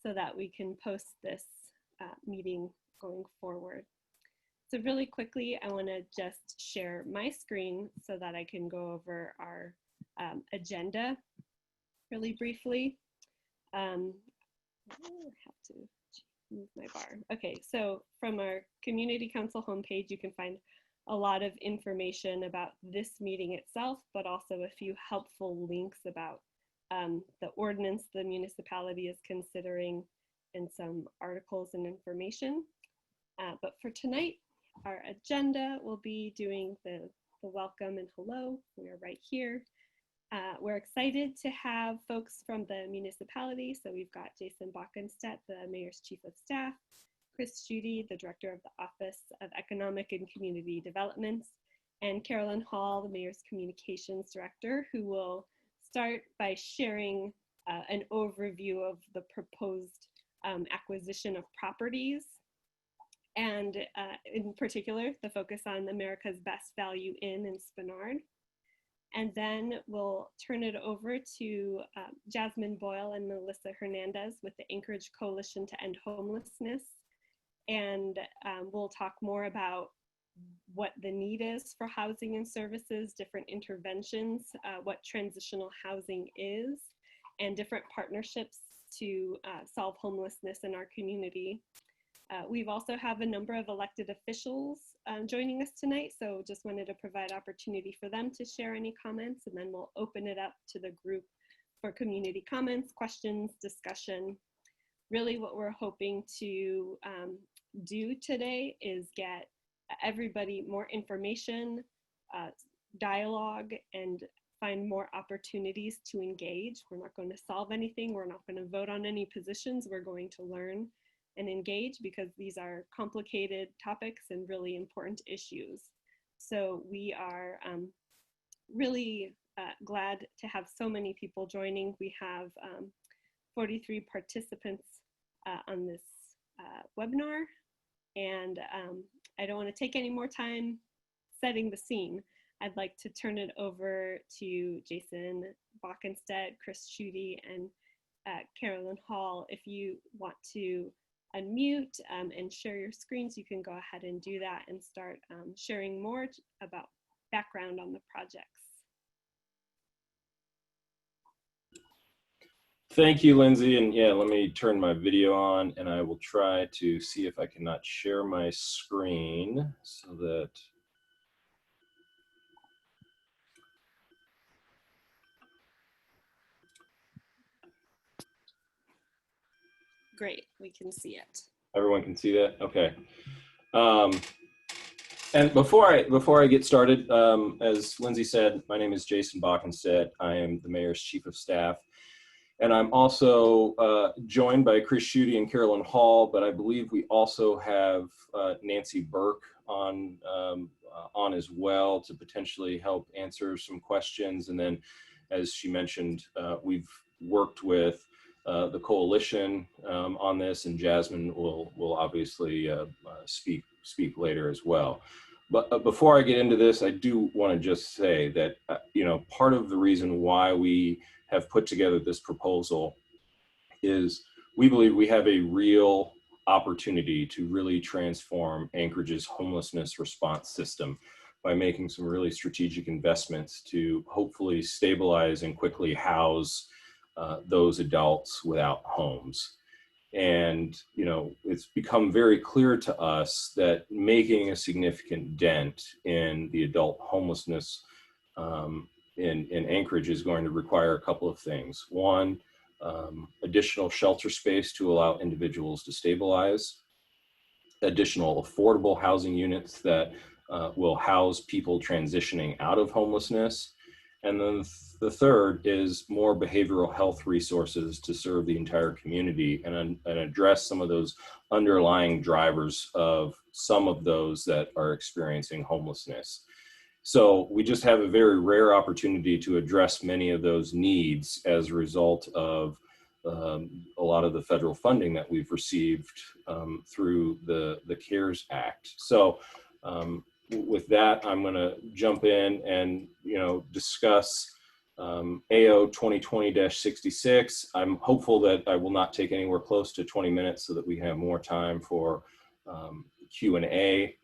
so that we can post this meeting going forward. So really quickly, I want to just share my screen so that I can go over our agenda really briefly. I have to move my bar. Okay, so from our Community Council homepage, you can find a lot of information about this meeting itself, but also a few helpful links about the ordinance the municipality is considering and some articles and information. But for tonight, our agenda will be doing the welcome and hello. We are right here. We're excited to have folks from the municipality. So we've got Jason Bockenstedt, the Mayor's Chief of Staff, Chris Judy, the Director of the Office of Economic and Community Development, and Carolyn Hall, the Mayor's Communications Director, who will start by sharing an overview of the proposed acquisition of properties, and in particular, the focus on America's Best Value Inn in Spenard. And then we'll turn it over to Jasmine Boyle and Melissa Hernandez with the Anchorage Coalition to End Homelessness. And we'll talk more about what the need is for housing and services, different interventions, what transitional housing is, and different partnerships to solve homelessness in our community. We've also have a number of elected officials joining us tonight, so just wanted to provide opportunity for them to share any comments, and then we'll open it up to the group for community comments, questions, discussion. Really what we're hoping to do today is get everybody more information, dialogue, and find more opportunities to engage. We're not going to solve anything. We're not going to vote on any positions. We're going to learn and engage because these are complicated topics and really important issues. So we are really glad to have so many people joining. We have 43 participants on this webinar, and I don't want to take any more time setting the scene. I'd like to turn it over to Jason Bockenstedt, Chris Judy, and Carolyn Hall. If you want to unmute and share your screens, you can go ahead and do that and start sharing more about background on the projects. Thank you, Lindsay. And yeah, let me turn my video on and I will try to see if I cannot share my screen so that Great, we can see it. Everyone can see that? Okay. And before I get started, as Lindsay said, my name is Jason Bockenstedt. I am the Mayor's Chief of Staff. And I'm also joined by Chris Judy and Carolyn Hall, but I believe we also have Nancy Burke on as well to potentially help answer some questions. And then, as she mentioned, we've worked with the coalition on this, and Jasmine will obviously speak later as well. But before I get into this, I do want to just say that part of the reason why we have put together this proposal is we believe we have a real opportunity to really transform Anchorage's homelessness response system by making some really strategic investments to hopefully stabilize and quickly house those adults without homes. And it's become very clear to us that making a significant dent in the adult homelessness in Anchorage is going to require a couple of things. One, additional shelter space to allow individuals to stabilize, additional affordable housing units that will house people transitioning out of homelessness. And then the third is more behavioral health resources to serve the entire community and address some of those underlying drivers of some of those that are experiencing homelessness. So we just have a very rare opportunity to address many of those needs as a result of a lot of the federal funding that we've received through the CARES Act. So with that, I'm going to jump in and discuss AO 2020-66. I'm hopeful that I will not take anywhere close to 20 minutes so that we have more time for Q&A.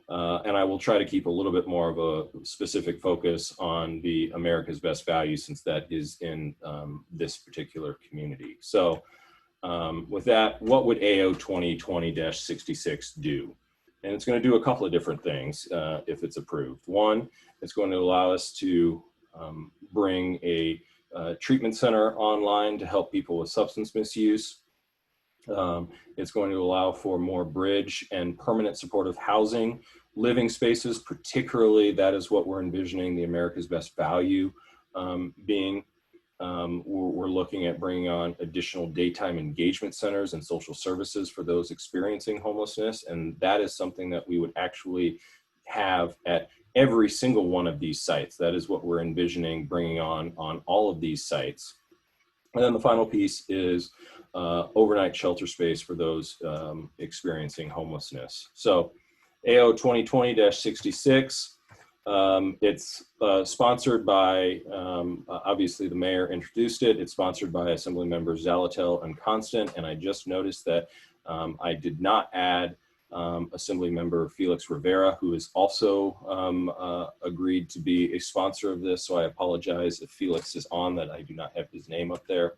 And I will try to keep a little bit more of a specific focus on the America's Best Value, since that is in this particular community. So with that, what would AO 2020-66 do? And it's going to do a couple of different things if it's approved. One, it's going to allow us to bring a treatment center online to help people with substance misuse. It's going to allow for more bridge and permanent supportive housing, living spaces, particularly that is what we're envisioning the America's Best Value being. We're looking at bringing on additional daytime engagement centers and social services for those experiencing homelessness. And that is something that we would actually have at every single one of these sites. That is what we're envisioning bringing on all of these sites. And then the final piece is overnight shelter space for those experiencing homelessness. So AO 2020-66, it's sponsored by, obviously the mayor introduced it. It's sponsored by Assembly members Zalatel and Constant. And I just noticed that I did not add Assembly member Felix Rivera, who has also agreed to be a sponsor of this. So I apologize if Felix is on that I do not have his name up there.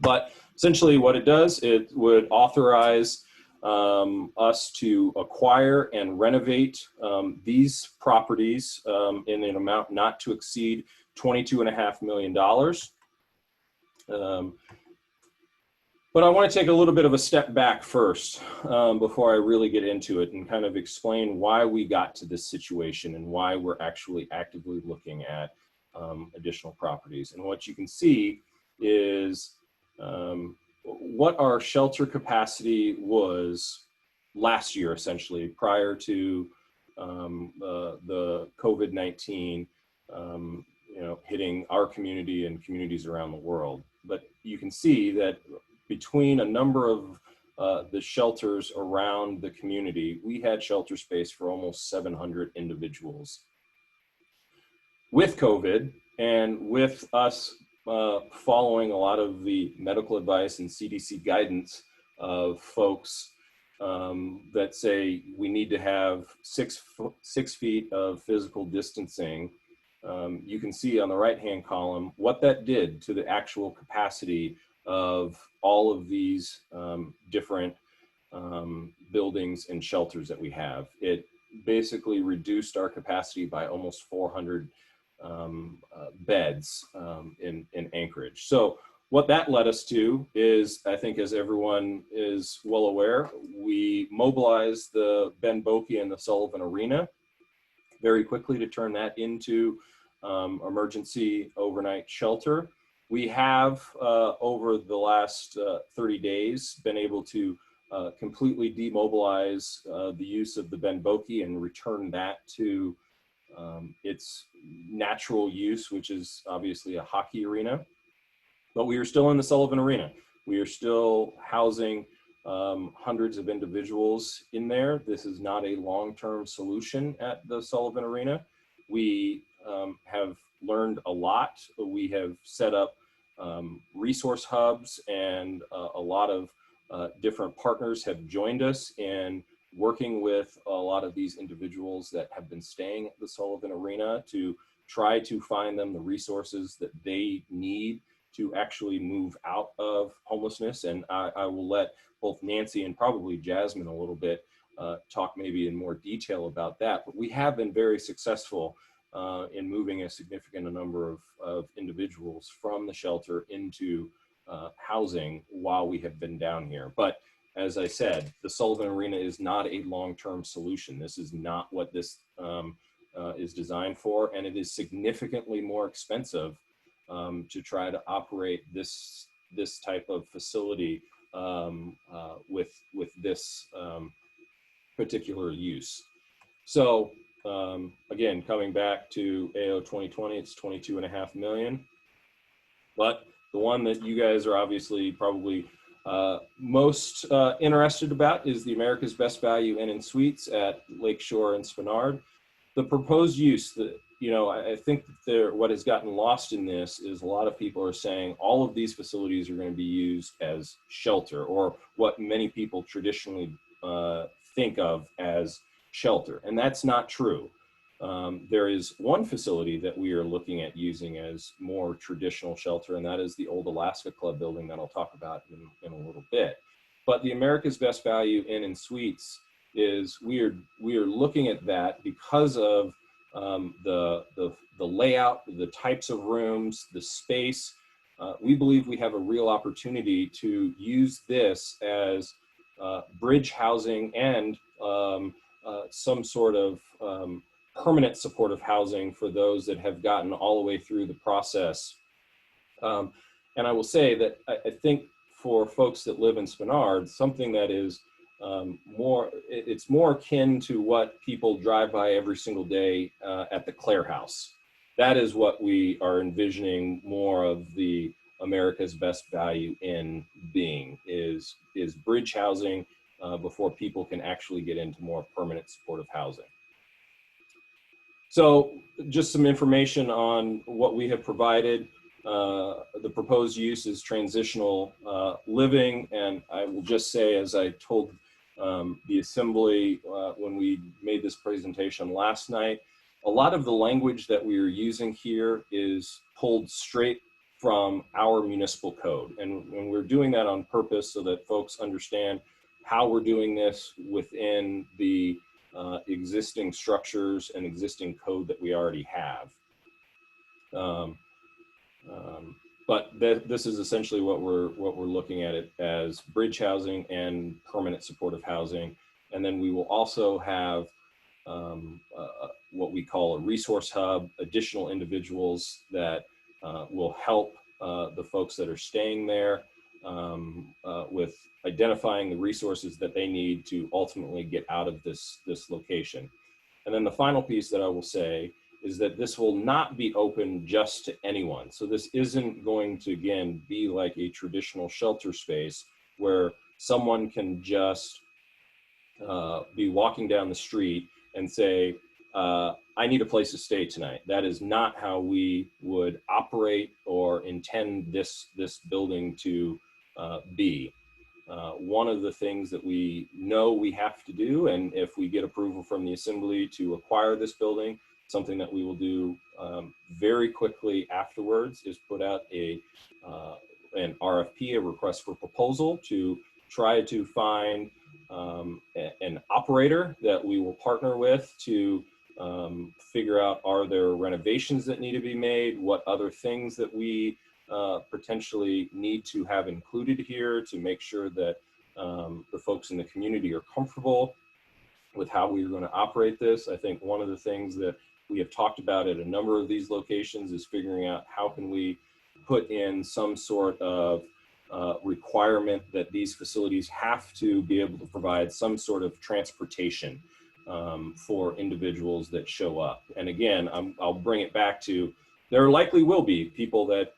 But essentially what it does, it would authorize us to acquire and renovate these properties in an amount not to exceed $22.5 million. But I want to take a little bit of a step back first before I really get into it and kind of explain why we got to this situation and why we're actually actively looking at additional properties. And what you can see is what our shelter capacity was last year, essentially, prior to the COVID-19 hitting our community and communities around the world. But you can see that between a number of the shelters around the community, we had shelter space for almost 700 individuals. With COVID and with us following a lot of the medical advice and CDC guidance of folks that say we need to have 6 feet of physical distancing, you can see on the right-hand column what that did to the actual capacity of all of these different buildings and shelters that we have. It basically reduced our capacity by almost 400 beds in Anchorage. So what that led us to is, I think as everyone is well aware, we mobilized the Ben Boeke and the Sullivan Arena very quickly to turn that into emergency overnight shelter. We have, over the last 30 days, been able to completely demobilize the use of the Ben Boeke and return that to its natural use, which is obviously a hockey arena. But we are still in the Sullivan Arena. We are still housing hundreds of individuals in there. This is not a long-term solution at the Sullivan Arena. We have learned a lot. We have set up resource hubs, and a lot of different partners have joined us in working with a lot of these individuals that have been staying at the Sullivan Arena to try to find them the resources that they need to actually move out of homelessness. And I will let both Nancy and probably Jasmine a little bit talk maybe in more detail about that. But we have been very successful in moving a significant number of individuals from the shelter into housing while we have been down here. But as I said, the Sullivan Arena is not a long-term solution. This is not what this is designed for, and it is significantly more expensive to try to operate this type of facility with this particular use. So again, coming back to AO 2020, it's $22.5 million. But the one that you guys are obviously probably most interested about is the America's Best Value Inn and Suites at Lakeshore and Spenard. The proposed use you know, I think that what has gotten lost in this is a lot of people are saying all of these facilities are going to be used as shelter, or what many people traditionally think of as shelter, and that's not true. There is one facility that we are looking at using as more traditional shelter, and that is the old Alaska Club building that I'll talk about in a little bit. But the America's Best Value Inn and Suites is we are looking at that because of the layout, the types of rooms, the space. We believe we have a real opportunity to use this as bridge housing and some sort of permanent supportive housing for those that have gotten all the way through the process. And I will say that I think for folks that live in Spenard, something that is it's more akin to what people drive by every single day at the Clare House. That is what we are envisioning more of the America's Best Value Inn being, is bridge housing before people can actually get into more permanent supportive housing. So just some information on what we have provided. The proposed use is transitional living, and I will just say, as I told the Assembly when we made this presentation last night, a lot of the language that we are using here is pulled straight from our municipal code. And we're doing that on purpose so that folks understand how we're doing this within the existing structures and existing code that we already have. But this is essentially what we're looking at it as: bridge housing and permanent supportive housing. And then we will also have what we call a resource hub, additional individuals that will help the folks that are staying there with identifying the resources that they need to ultimately get out of this location. And then the final piece that I will say is that this will not be open just to anyone. So this isn't going to, again, be like a traditional shelter space where someone can just be walking down the street and say, I need a place to stay tonight. That is not how we would operate or intend this building to be. One of the things that we know we have to do, and if we get approval from the Assembly to acquire this building, something that we will do very quickly afterwards, is put out an RFP, a request for proposal, to try to find an operator that we will partner with to figure out, are there renovations that need to be made, what other things that we potentially need to have included here to make sure that the folks in the community are comfortable with how we're going to operate this. I think one of the things that we have talked about at a number of these locations is figuring out how can we put in some sort of requirement that these facilities have to be able to provide some sort of transportation for individuals that show up. And again, I'll bring it back to, there likely will be people that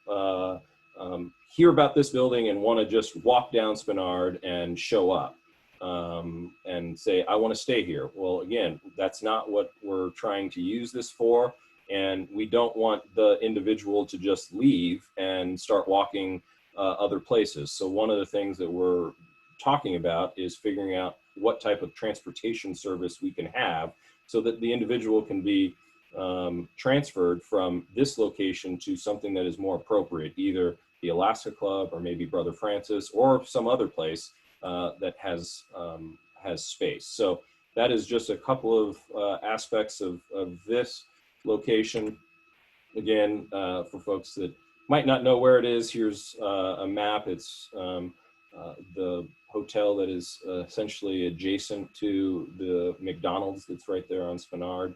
hear about this building and want to just walk down Spenard and show up and say, I want to stay here. Well, again, that's not what we're trying to use this for. And we don't want the individual to just leave and start walking other places. So one of the things that we're talking about is figuring out what type of transportation service we can have so that the individual can be transferred from this location to something that is more appropriate, either the Alaska Club or maybe Brother Francis or some other place that has space. So that is just a couple of aspects of this location. Again, for folks that might not know where it is, here's a map. It's the hotel that is essentially adjacent to the McDonald's that's right there on Spenard.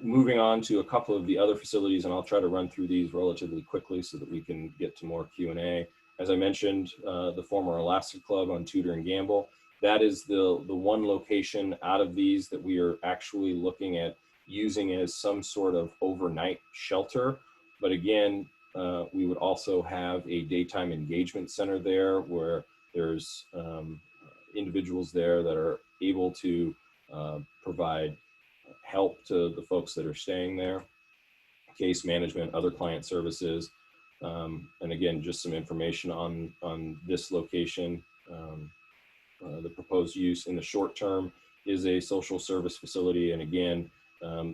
Moving on to a couple of the other facilities, and I'll try to run through these relatively quickly so that we can get to more Q&A. As I mentioned, the former Alaska Club on Tudor and Gamble. That is the one location out of these that we are actually looking at using as some sort of overnight shelter. But again, we would also have a daytime engagement center there where there's individuals there that are able to provide help to the folks that are staying there, case management, other client services, and again, just some information on this location. The proposed use in the short term is a social service facility, and again,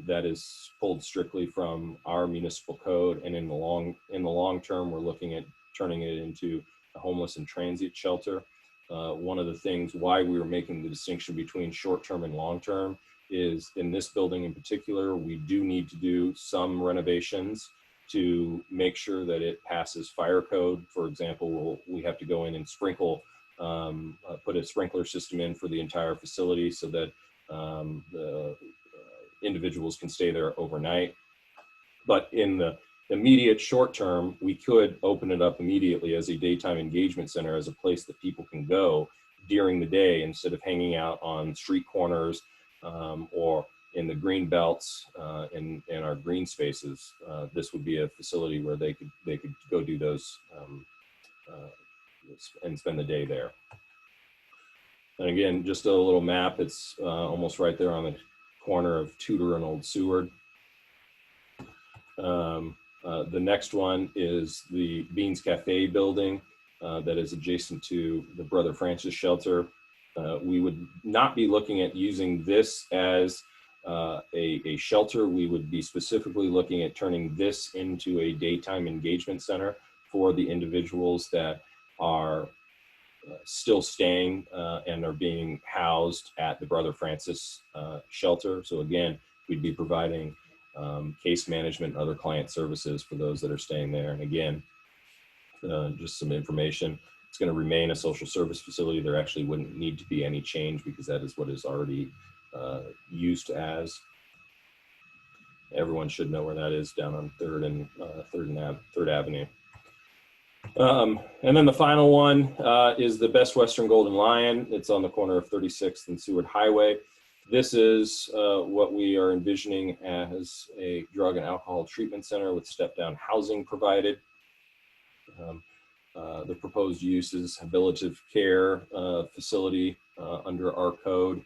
that is pulled strictly from our municipal code. And in the long term, we're looking at turning it into a homeless and transient shelter. One of the things why we were making the distinction between short term and long term is in this building in particular, we do need to do some renovations to make sure that it passes fire code. For example, we have to go in and sprinkle, put a sprinkler system in for the entire facility so that the individuals can stay there overnight. But in the immediate short term, we could open it up immediately as a daytime engagement center, as a place that people can go during the day instead of hanging out on street corners or in the green belts in our green spaces. This would be a facility where they could go do those and spend the day there. And again, just a little map. It's almost right there on the corner of Tudor and Old Seward. The next one is the Beans Cafe building that is adjacent to the Brother Francis shelter. We would not be looking at using this as a shelter. We would be specifically looking at turning this into a daytime engagement center for the individuals that are still staying and are being housed at the Brother Francis shelter. So again, we'd be providing case management and other client services for those that are staying there. And again, just some information. It's going to remain a social service facility. There actually wouldn't need to be any change because that is what is already used as. Everyone should know where that is, down on 3rd and 3rd Avenue. And then the final one is the Best Western Golden Lion. It's on the corner of 36th and Seward Highway. This is what we are envisioning as a drug and alcohol treatment center with step-down housing provided. The proposed use is a habilitative care facility under our code.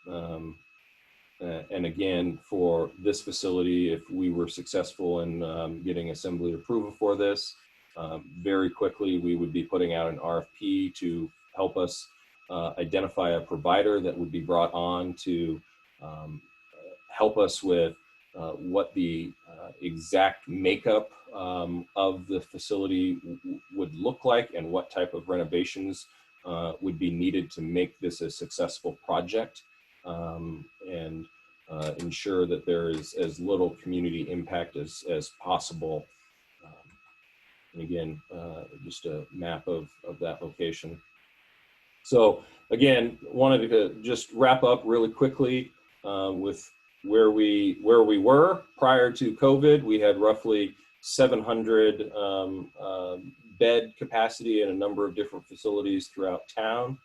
And again, for this facility, if we were successful in getting Assembly approval for this, very quickly we would be putting out an RFP to help us identify a provider that would be brought on to help us with what the exact makeup of the facility would look like and what type of renovations would be needed to make this a successful project, and ensure that there is as little community impact as possible. And again, just a map of that location. So again, wanted to just wrap up really quickly with where we were prior to COVID. We had roughly 700 bed capacity in a number of different facilities throughout town.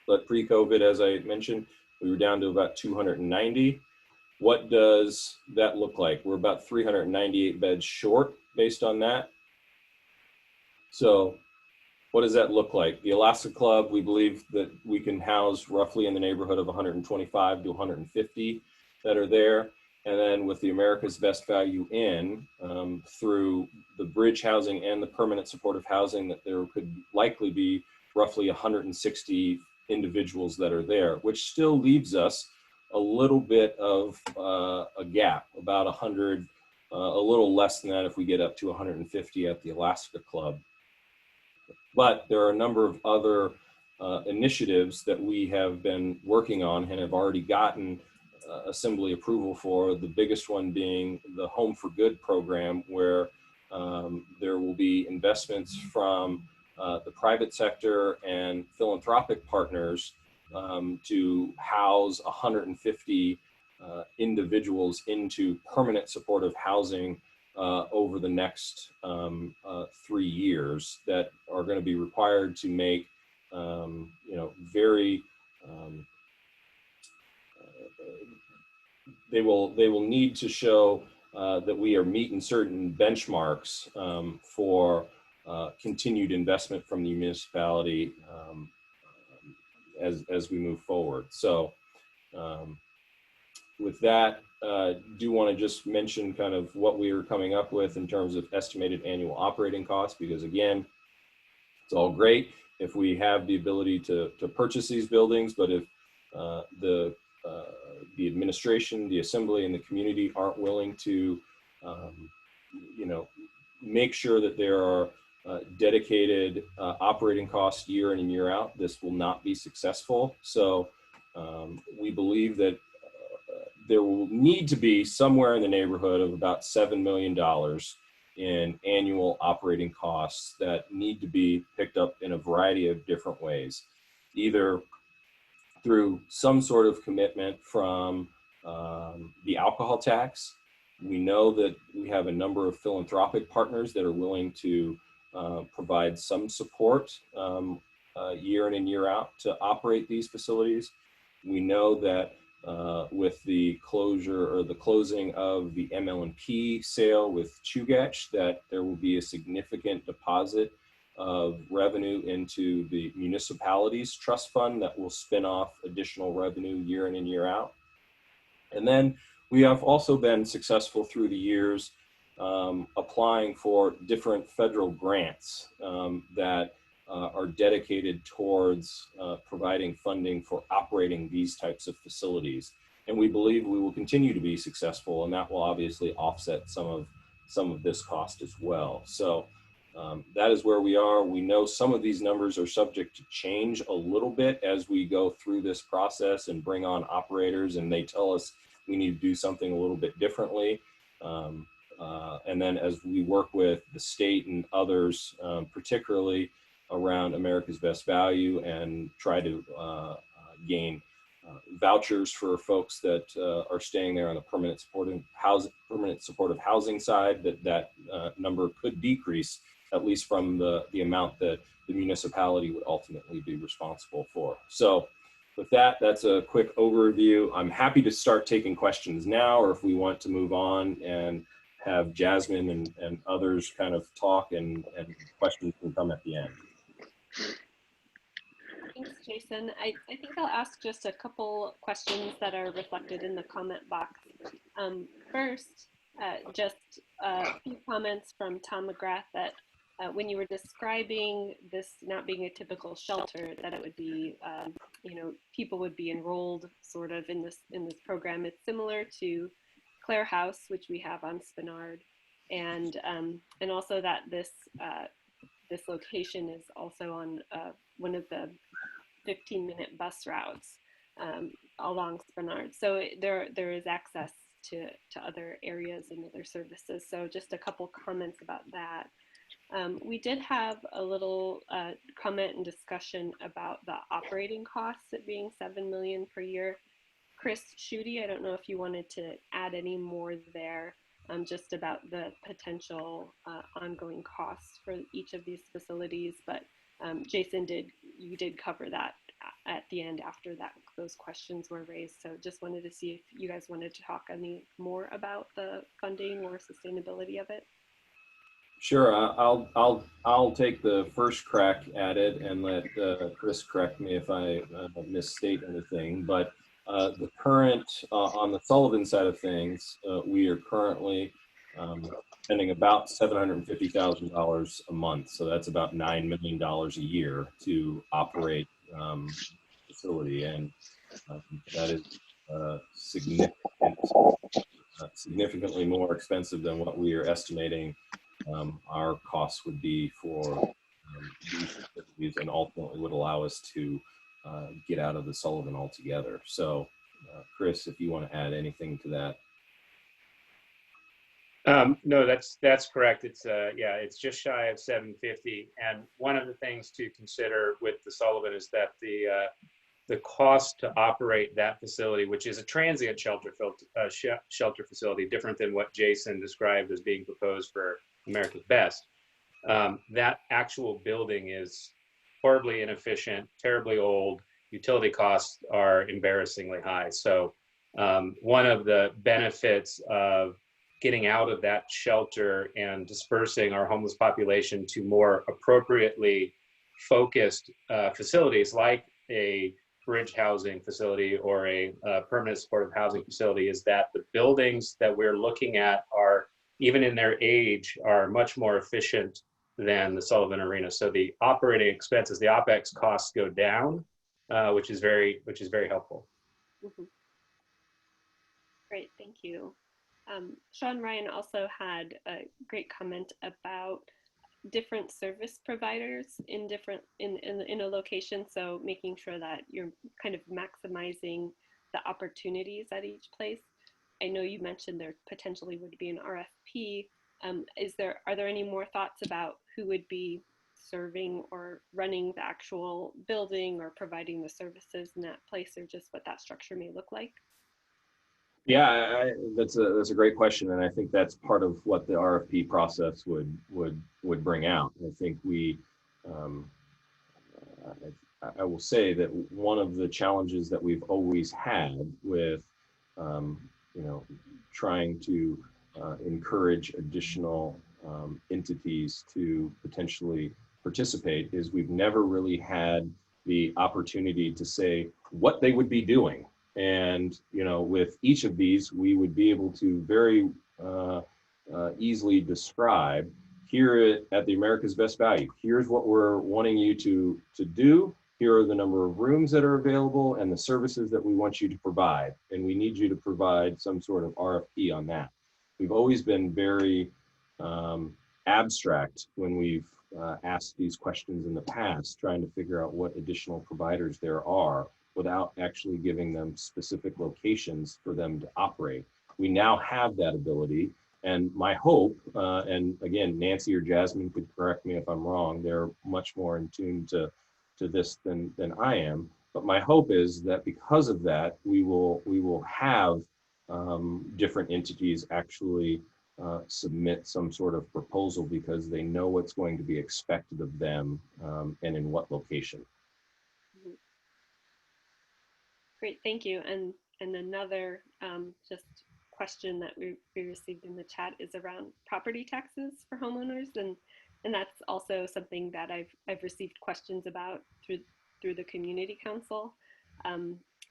But pre-COVID, as I mentioned, we were down to about 290. What does that look like? We're about 398 beds short based on that. So what does that look like? The Alaska Club, we believe that we can house roughly in the neighborhood of 125 to 150 that are there. And then with the America's Best Value Inn, through the bridge housing and the permanent supportive housing, that there could likely be roughly 160 individuals that are there, which still leaves us a little bit of a gap, about 100, a little less than that if we get up to 150 at the Alaska Club. But there are a number of other initiatives that we have been working on and have already gotten Assembly approval for, the biggest one being the Home for Good program, where there will be investments from the private sector and philanthropic partners to house 150 individuals into permanent supportive housing over the next 3 years, that are going to be required to make very they will need to show that we are meeting certain benchmarks for continued investment from the municipality as we move forward. So with that, do want to just mention kind of what we are coming up with in terms of estimated annual operating costs, because again, it's all great if we have the ability to purchase these buildings, but if the administration, the assembly, and the community aren't willing to, make sure that there are dedicated operating costs year in and year out, this will not be successful. So we believe that there will need to be somewhere in the neighborhood of about $7 million in annual operating costs that need to be picked up in a variety of different ways, either through some sort of commitment from the alcohol tax. We know that we have a number of philanthropic partners that are willing to provide some support year in and year out to operate these facilities. We know that with the closure or the closing of the ML&P sale with Chugach, that there will be a significant deposit of revenue into the municipality's trust fund that will spin off additional revenue year in and year out. And then we have also been successful through the years applying for different federal grants that are dedicated towards providing funding for operating these types of facilities. And we believe we will continue to be successful, and that will obviously offset some of this cost as well. So that is where we are. We know some of these numbers are subject to change a little bit as we go through this process and bring on operators, and they tell us we need to do something a little bit differently. And then as we work with the state and others, particularly around America's Best Value, and try to gain vouchers for folks that are staying there on the permanent supportive housing side, that number could decrease, at least from the amount that the municipality would ultimately be responsible for. So with that, that's a quick overview. I'm happy to start taking questions now, or if we want to move on and have Jasmine and others kind of talk, and questions can come at the end. Thanks, Jason. I think I'll ask just a couple questions that are reflected in the comment box. First, just a few comments from Tom McGrath that when you were describing this not being a typical shelter, that it would be, people would be enrolled sort of in this program. It's similar to Clare House, which we have on Spenard, and also that this location is also on one of the 15-minute bus routes along Spenard. So there is access to other areas and other services. So just a couple comments about that. We did have a little comment and discussion about the operating costs, it being $7 million per year. Chris Schutte, I don't know if you wanted to add any more there, just about the potential ongoing costs for each of these facilities, but Jason, you did cover that at the end after those questions were raised. So just wanted to see if you guys wanted to talk any more about the funding or sustainability of it. Sure, I'll take the first crack at it and let Chris correct me if I misstate anything. But the current, on the Sullivan side of things, we are currently spending about $750,000 a month. So that's about $9 million a year to operate the facility. And that is significantly more expensive than what we are estimating our costs would be for these facilities, and ultimately would allow us to get out of the Sullivan altogether. So Chris, if you want to add anything to that. No, that's correct. It's it's just shy of 750. And one of the things to consider with the Sullivan is that the cost to operate that facility, which is a transient shelter facility, different than what Jason described as being proposed for America's Best. That actual building is horribly inefficient, terribly old. Utility costs are embarrassingly high. So one of the benefits of getting out of that shelter and dispersing our homeless population to more appropriately focused facilities like a bridge housing facility or a permanent supportive housing facility is that the buildings that we're looking at are, even in their age, are much more efficient than the Sullivan Arena. So the operating expenses, the OpEx costs go down, which is very helpful. Mm-hmm. Great, thank you. Sean Ryan also had a great comment about different service providers in a location. So making sure that you're kind of maximizing the opportunities at each place. I know you mentioned there potentially would be an RFP. Are there any more thoughts about who would be serving or running the actual building or providing the services in that place, or just what that structure may look like? Yeah, that's a great question, and I think that's part of what the RFP process would bring out. I think I will say that one of the challenges that we've always had with trying to encourage additional entities to potentially participate is we've never really had the opportunity to say what they would be doing. And, with each of these, we would be able to very easily describe here at the America's Best Value, here's what we're wanting you to do. Here are the number of rooms that are available and the services that we want you to provide. And we need you to provide some sort of RFP on that. We've always been very abstract when we've asked these questions in the past, trying to figure out what additional providers there are without actually giving them specific locations for them to operate. We now have that ability, and my hope, and again, Nancy or Jasmine could correct me if I'm wrong, they're much more in tune to this than I am, but my hope is that because of that, we will have different entities actually submit some sort of proposal because they know what's going to be expected of them and in what location. Great, thank you. And another just question that we received in the chat is around property taxes for homeowners, and that's also something that I've received questions about through the community council.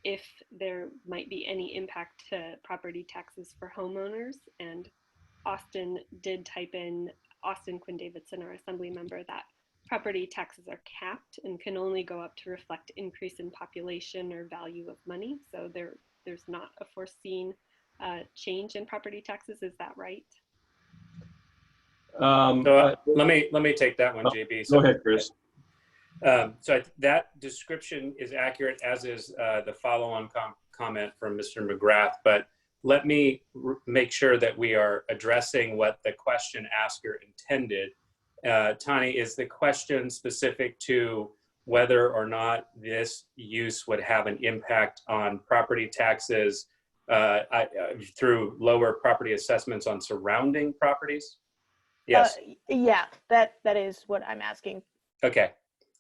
If there might be any impact to property taxes for homeowners, and Austin did type in, Austin Quinn Davidson, our assembly member, that property taxes are capped and can only go up to reflect increase in population or value of money. So there's not a foreseen change in property taxes. Is that right? So let me take that one, JB. So, go ahead, Chris. That description is accurate, as is the follow-on comment from Mr. McGrath. But let me make sure that we are addressing what the question asker intended. Tani, is the question specific to whether or not this use would have an impact on property taxes through lower property assessments on surrounding properties? Yes. Yeah, that is what I'm asking. Okay.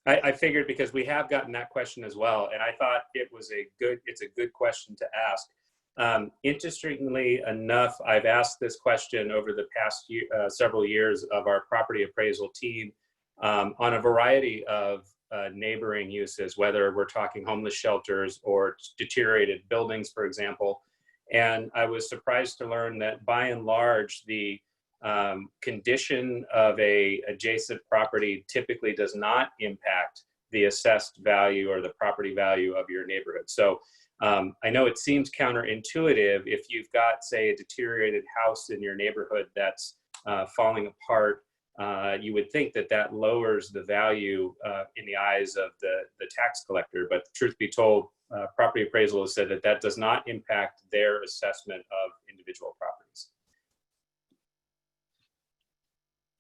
I figured, because we have gotten that question as well, and I thought it's a good question to ask. Interestingly enough, I've asked this question over the past several years of our property appraisal team on a variety of neighboring uses, whether we're talking homeless shelters or deteriorated buildings, for example. And I was surprised to learn that by and large, the condition of a adjacent property typically does not impact the assessed value or the property value of your neighborhood. So I know it seems counterintuitive if you've got, say, a deteriorated house in your neighborhood that's falling apart. You would think that lowers the value in the eyes of the tax collector. But truth be told, property appraisal has said that does not impact their assessment of individual properties.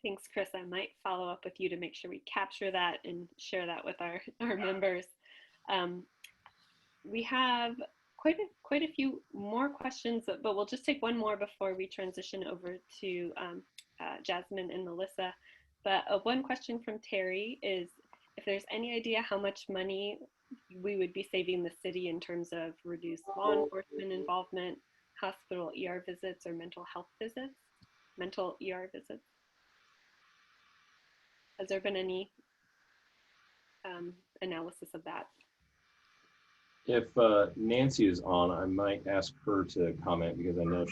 Thanks, Chris. I might follow up with you to make sure we capture that and share that with our members. We have quite a few more questions, but we'll just take one more before we transition over to Jasmine and Melissa. But one question from Terry is if there's any idea how much money we would be saving the city in terms of reduced law enforcement involvement, hospital ER visits, or mental health visits, mental ER visits. Has there been any analysis of that? If Nancy is on, I might ask her to comment because I know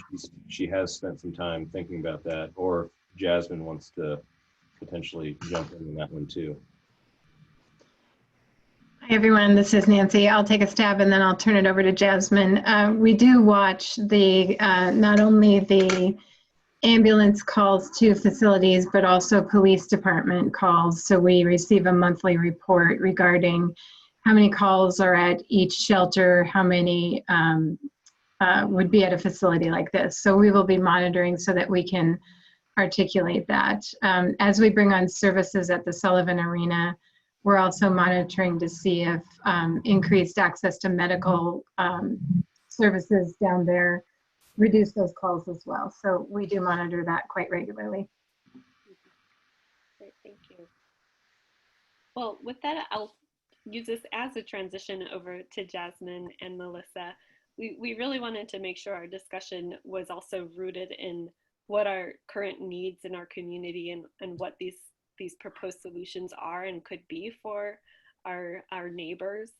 she has spent some time thinking about that, or if Jasmine wants to potentially jump in that one too. Hi everyone, this is Nancy. I'll take a stab and then I'll turn it over to Jasmine. We do watch the not only the ambulance calls to facilities, but also police department calls. So we receive a monthly report regarding how many calls are at each shelter, how many would be at a facility like this. So we will be monitoring so that we can articulate that. As we bring on services at the Sullivan Arena, we're also monitoring to see if increased access to medical services down there reduce those calls as well. So we do monitor that quite regularly. Great, thank you. Well, with that, I'll use this as a transition over to Jasmine and Melissa. We really wanted to make sure our discussion was also rooted in what our current needs in our community and what these proposed solutions are and could be for our neighbors.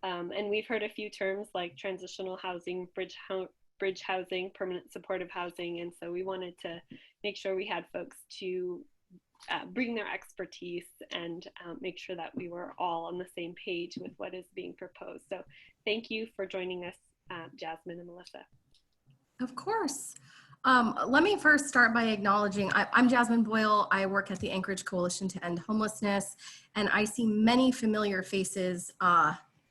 And we've heard a few terms like transitional housing, bridge housing, permanent supportive housing. And so we wanted to make sure we had folks to bring their expertise and make sure that we were all on the same page with what is being proposed. So thank you for joining us, Jasmine and Melissa. Of course. Let me first start by acknowledging I'm Jasmine Boyle. I work at the Anchorage Coalition to End Homelessness, and I see many familiar faces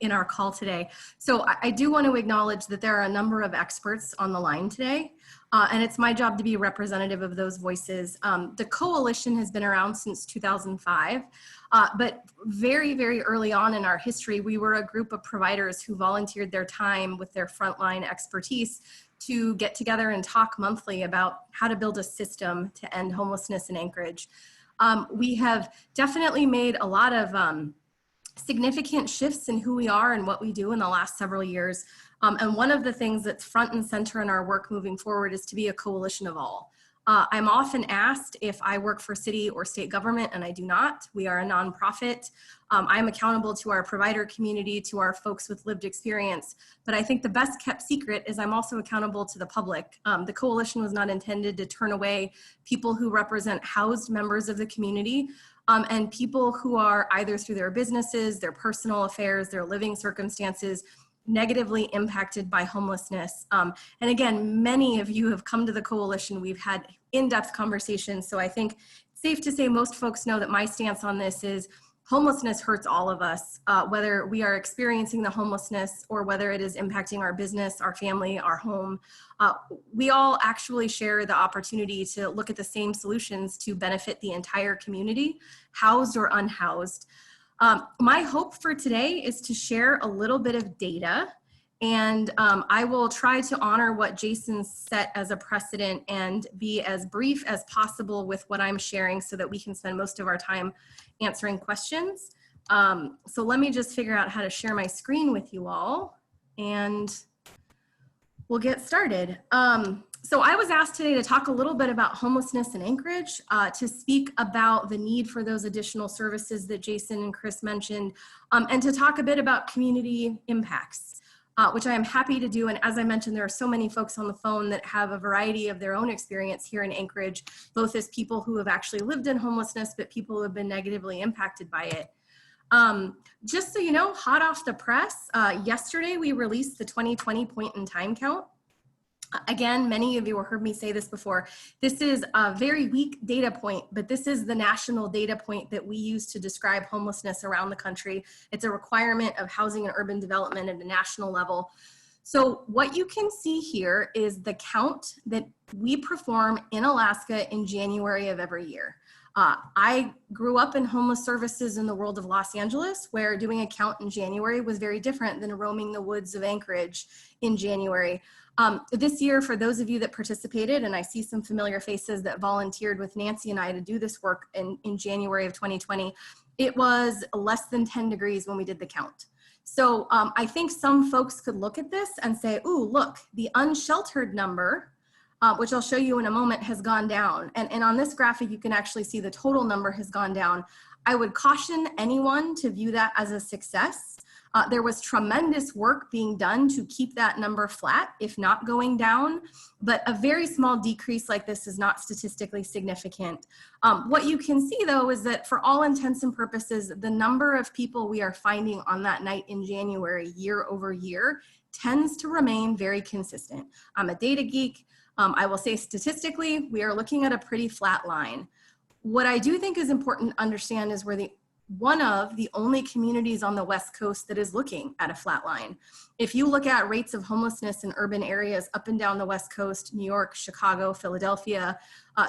in our call today. So I do want to acknowledge that there are a number of experts on the line today, and it's my job to be representative of those voices. The coalition has been around since 2005, but very, very early on in our history, we were a group of providers who volunteered their time with their frontline expertise to get together and talk monthly about how to build a system to end homelessness in Anchorage. We have definitely made a lot of significant shifts in who we are and what we do in the last several years. And one of the things that's front and center in our work moving forward is to be a coalition of all. I'm often asked if I work for city or state government, and I do not. We are a nonprofit. I'm accountable to our provider community, to our folks with lived experience, but I think the best kept secret is I'm also accountable to the public. The coalition was not intended to turn away people who represent housed members of the community and people who are either through their businesses, their personal affairs, their living circumstances, negatively impacted by homelessness. And again, many of you have come to the coalition. We've had in-depth conversations. So I think it's safe to say most folks know that my stance on this is homelessness hurts all of us, whether we are experiencing the homelessness or whether it is impacting our business, our family, our home. We all actually share the opportunity to look at the same solutions to benefit the entire community, housed or unhoused. My hope for today is to share a little bit of data, and I will try to honor what Jason set as a precedent and be as brief as possible with what I'm sharing so that we can spend most of our time answering questions. So let me just figure out how to share my screen with you all, and we'll get started. So I was asked today to talk a little bit about homelessness in Anchorage, to speak about the need for those additional services that Jason and Chris mentioned, and to talk a bit about community impacts, which I am happy to do. And as I mentioned, there are so many folks on the phone that have a variety of their own experience here in Anchorage, both as people who have actually lived in homelessness, but people who have been negatively impacted by it. Just so you know, hot off the press, yesterday we released the 2020 point in time count. Again, many of you have heard me say this before. This is a very weak data point, but this is the national data point that we use to describe homelessness around the country. It's a requirement of housing and urban development at a national level. So what you can see here is the count that we perform in Alaska in January of every year. I grew up in homeless services in the world of Los Angeles, where doing a count in January was very different than roaming the woods of Anchorage in January. This year, for those of you that participated, and I see some familiar faces that volunteered with Nancy and I to do this work in January of 2020, it was less than 10 degrees when we did the count. So I think some folks could look at this and say, ooh, look, the unsheltered number, which I'll show you in a moment, has gone down. And on this graphic, you can actually see the total number has gone down. I would caution anyone to view that as a success. There was tremendous work being done to keep that number flat, if not going down, but a very small decrease like this is not statistically significant. What you can see though is that for all intents and purposes, the number of people we are finding on that night in January year over year tends to remain very consistent. I'm a data geek. I will say statistically, we are looking at a pretty flat line. What I do think is important to understand is we're one of the only communities on the West Coast that is looking at a flat line. If you look at rates of homelessness in urban areas up and down the West Coast, New York, Chicago, Philadelphia,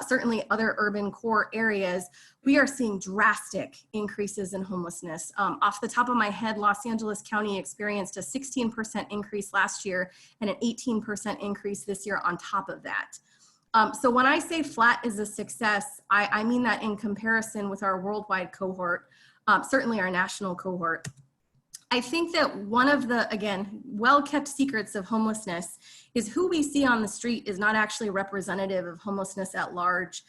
certainly other urban core areas, we are seeing drastic increases in homelessness. Off the top of my head, Los Angeles County experienced a 16% increase last year and an 18% increase this year on top of that. So when I say flat is a success, I mean that in comparison with our worldwide cohort, certainly our national cohort. I think that one of the, again, well-kept secrets of homelessness is who we see on the street is not actually representative of homelessness at large.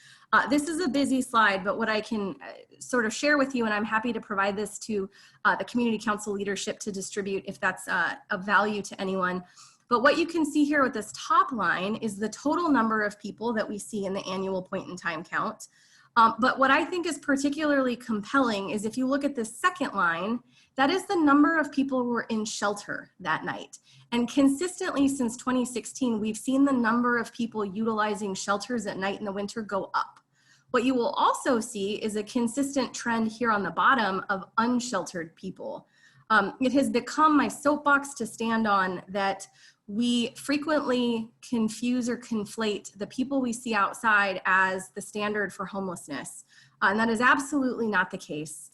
This is a busy slide, but what I can sort of share with you, and I'm happy to provide this to the community council leadership to distribute if that's of value to anyone. But what you can see here with this top line is the total number of people that we see in the annual point in time count. But what I think is particularly compelling is if you look at this second line, that is the number of people who were in shelter that night. And consistently since 2016, we've seen the number of people utilizing shelters at night in the winter go up. What you will also see is a consistent trend here on the bottom of unsheltered people. It has become my soapbox to stand on that we frequently confuse or conflate the people we see outside as the standard for homelessness. And that is absolutely not the case.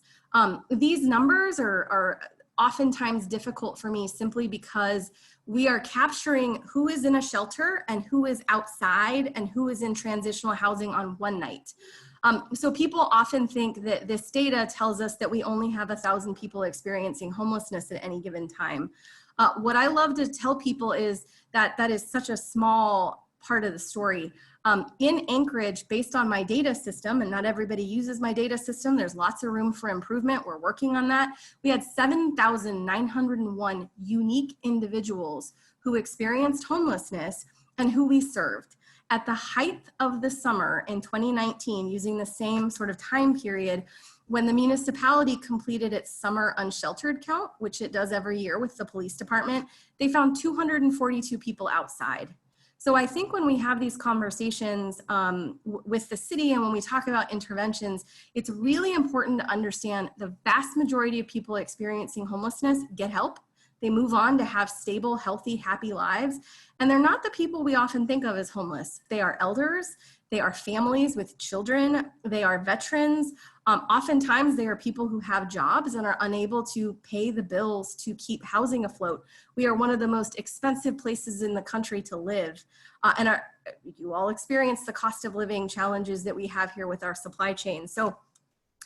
These numbers are oftentimes difficult for me simply because we are capturing who is in a shelter and who is outside and who is in transitional housing on one night. So people often think that this data tells us that we only have 1,000 people experiencing homelessness at any given time. What I love to tell people is that that is such a small part of the story. In Anchorage, based on my data system, and not everybody uses my data system, there's lots of room for improvement. We're working on that. We had 7,901 unique individuals who experienced homelessness and who we served. At the height of the summer in 2019, using the same sort of time period, when the municipality completed its summer unsheltered count, which it does every year with the police department, they found 242 people outside. So I think when we have these conversations with the city and when we talk about interventions, it's really important to understand the vast majority of people experiencing homelessness get help. They move on to have stable, healthy, happy lives. And they're not the people we often think of as homeless. They are elders, they are families with children, they are veterans. Oftentimes they are people who have jobs and are unable to pay the bills to keep housing afloat. We are one of the most expensive places in the country to live. You all experience the cost of living challenges that we have here with our supply chain. So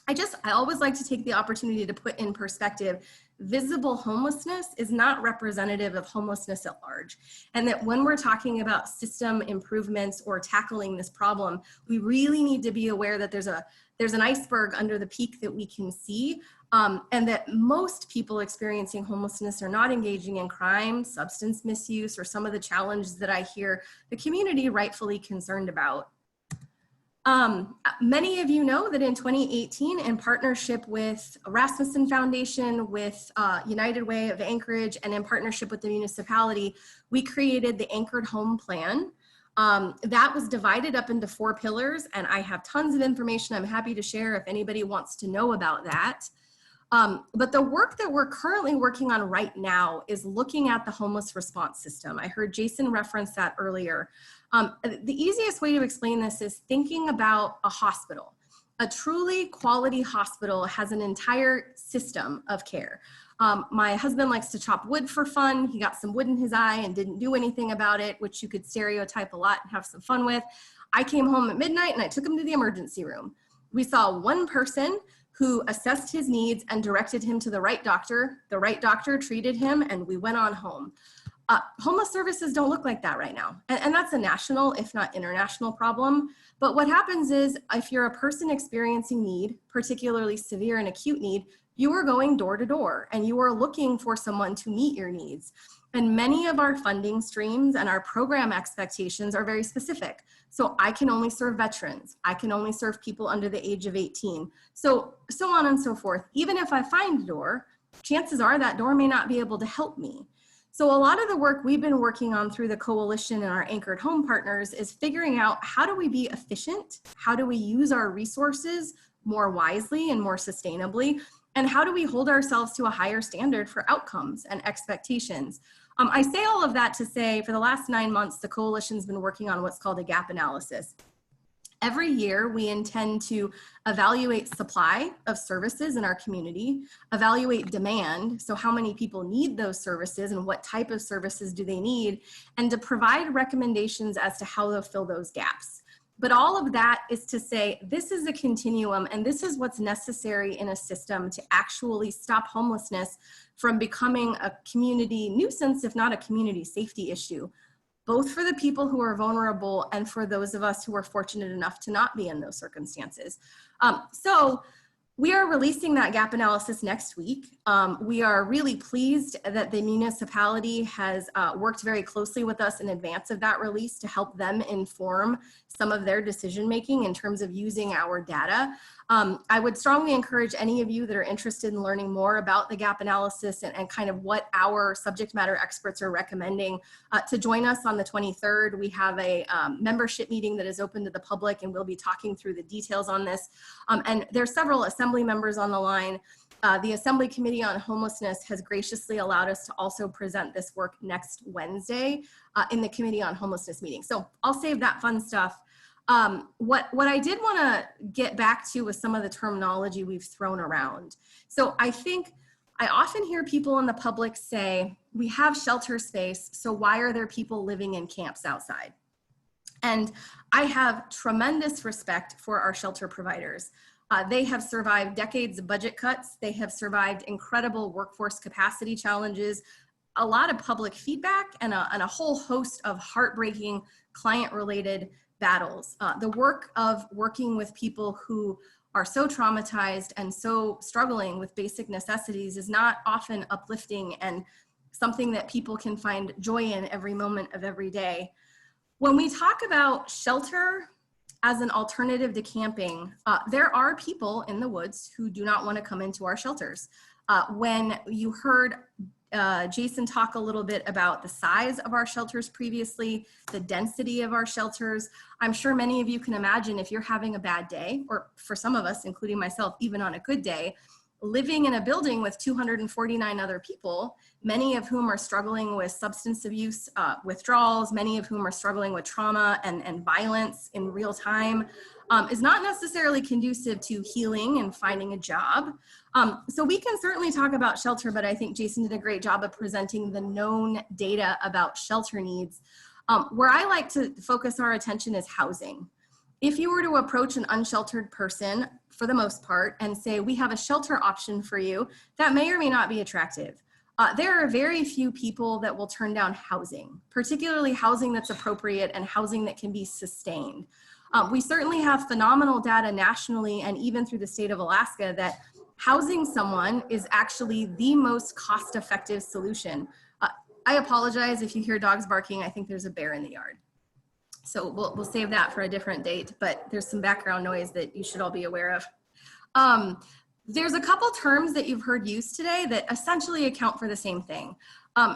I always like to take the opportunity to put in perspective, visible homelessness is not representative of homelessness at large. And that when we're talking about system improvements or tackling this problem, we really need to be aware that there's an iceberg under the peak that we can see, and that most people experiencing homelessness are not engaging in crime, substance misuse, or some of the challenges that I hear the community rightfully concerned about. Many of you know that in 2018, in partnership with Rasmussen Foundation, with United Way of Anchorage, and in partnership with the municipality, we created the Anchored Home Plan. That was divided up into 4 pillars, and I have tons of information I'm happy to share if anybody wants to know about that. But the work that we're currently working on right now is looking at the homeless response system. I heard Jason reference that earlier. The easiest way to explain this is thinking about a hospital. A truly quality hospital has an entire system of care. My husband likes to chop wood for fun. He got some wood in his eye and didn't do anything about it, which you could stereotype a lot and have some fun with. I came home at midnight and I took him to the emergency room. We saw one person who assessed his needs and directed him to the right doctor. The right doctor treated him and we went on home. Homeless services don't look like that right now. And that's a national, if not international problem. But what happens is if you're a person experiencing need, particularly severe and acute need, You are going door to door and you are looking for someone to meet your needs. And many of our funding streams and our program expectations are very specific. So I can only serve veterans. I can only serve people under the age of 18. So on and so forth. Even if I find a door, chances are that door may not be able to help me. So a lot of the work we've been working on through the coalition and our anchored home partners is figuring out, how do we be efficient? How do we use our resources more wisely and more sustainably? And how do we hold ourselves to a higher standard for outcomes and expectations? I say all of that to say, for the last 9 months, the coalition's been working on what's called a gap analysis. Every year, we intend to evaluate supply of services in our community, evaluate demand, so how many people need those services and what type of services do they need, and to provide recommendations as to how they'll fill those gaps. But all of that is to say, this is a continuum and this is what's necessary in a system to actually stop homelessness from becoming a community nuisance, if not a community safety issue, both for the people who are vulnerable and for those of us who are fortunate enough to not be in those circumstances. So we are releasing that gap analysis next week. We are really pleased that the municipality has worked very closely with us in advance of that release to help them inform some of their decision-making in terms of using our data. I would strongly encourage any of you that are interested in learning more about the gap analysis and kind of what our subject matter experts are recommending to join us on the 23rd. We have a membership meeting that is open to the public, and we'll be talking through the details on this. And there's several Assembly members on the line. The Assembly Committee on Homelessness has graciously allowed us to also present this work next Wednesday in the Committee on Homelessness meeting. So I'll save that fun stuff. What I did want to get back to was some of the terminology we've thrown around. So I think I often hear people in the public say, we have shelter space, so why are there people living in camps outside? And I have tremendous respect for our shelter providers. They have survived decades of budget cuts. They have survived incredible workforce capacity challenges, a lot of public feedback, and a whole host of heartbreaking client-related battles. The work of working with people who are so traumatized and so struggling with basic necessities is not often uplifting and something that people can find joy in every moment of every day. When we talk about shelter as an alternative to camping, there are people in the woods who do not want to come into our shelters. When you heard Jason talk a little bit about the size of our shelters previously, the density of our shelters, I'm sure many of you can imagine if you're having a bad day, or for some of us, including myself, even on a good day, living in a building with 249 other people, many of whom are struggling with substance abuse withdrawals, many of whom are struggling with trauma and violence in real time, is not necessarily conducive to healing and finding a job. So we can certainly talk about shelter, but I think Jason did a great job of presenting the known data about shelter needs. Where I like to focus our attention is housing. If you were to approach an unsheltered person, for the most part, and say, we have a shelter option for you, that may or may not be attractive. There are very few people that will turn down housing, particularly housing that's appropriate and housing that can be sustained. We certainly have phenomenal data nationally and even through the state of Alaska that housing someone is actually the most cost-effective solution. I apologize if you hear dogs barking. I think there's a bear in the yard. So we'll save that for a different date, but there's some background noise that you should all be aware of. There's a couple terms that you've heard used today that essentially account for the same thing.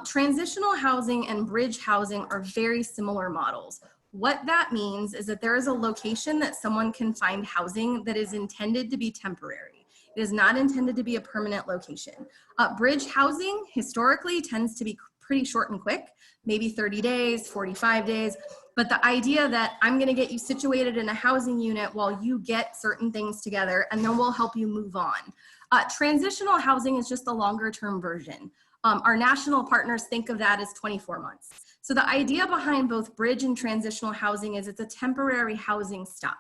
Transitional housing and bridge housing are very similar models. What that means is that there is a location that someone can find housing that is intended to be temporary. It is not intended to be a permanent location. Bridge housing historically tends to be pretty short and quick, maybe 30 days, 45 days. But the idea that I'm going to get you situated in a housing unit while you get certain things together, and then we'll help you move on. Transitional housing is just a longer term version. Our national partners think of that as 24 months. So the idea behind both bridge and transitional housing is it's a temporary housing stop.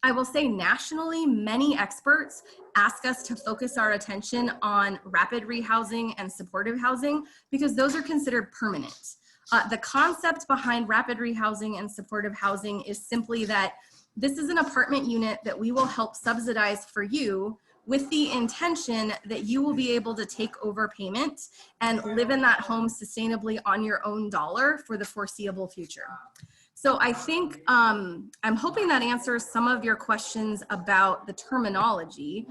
I will say nationally, many experts ask us to focus our attention on rapid rehousing and supportive housing because those are considered permanent. The concept behind rapid rehousing and supportive housing is simply that this is an apartment unit that we will help subsidize for you with the intention that you will be able to take over payment and live in that home sustainably on your own dollar for the foreseeable future. So I think I'm hoping that answers some of your questions about the terminology.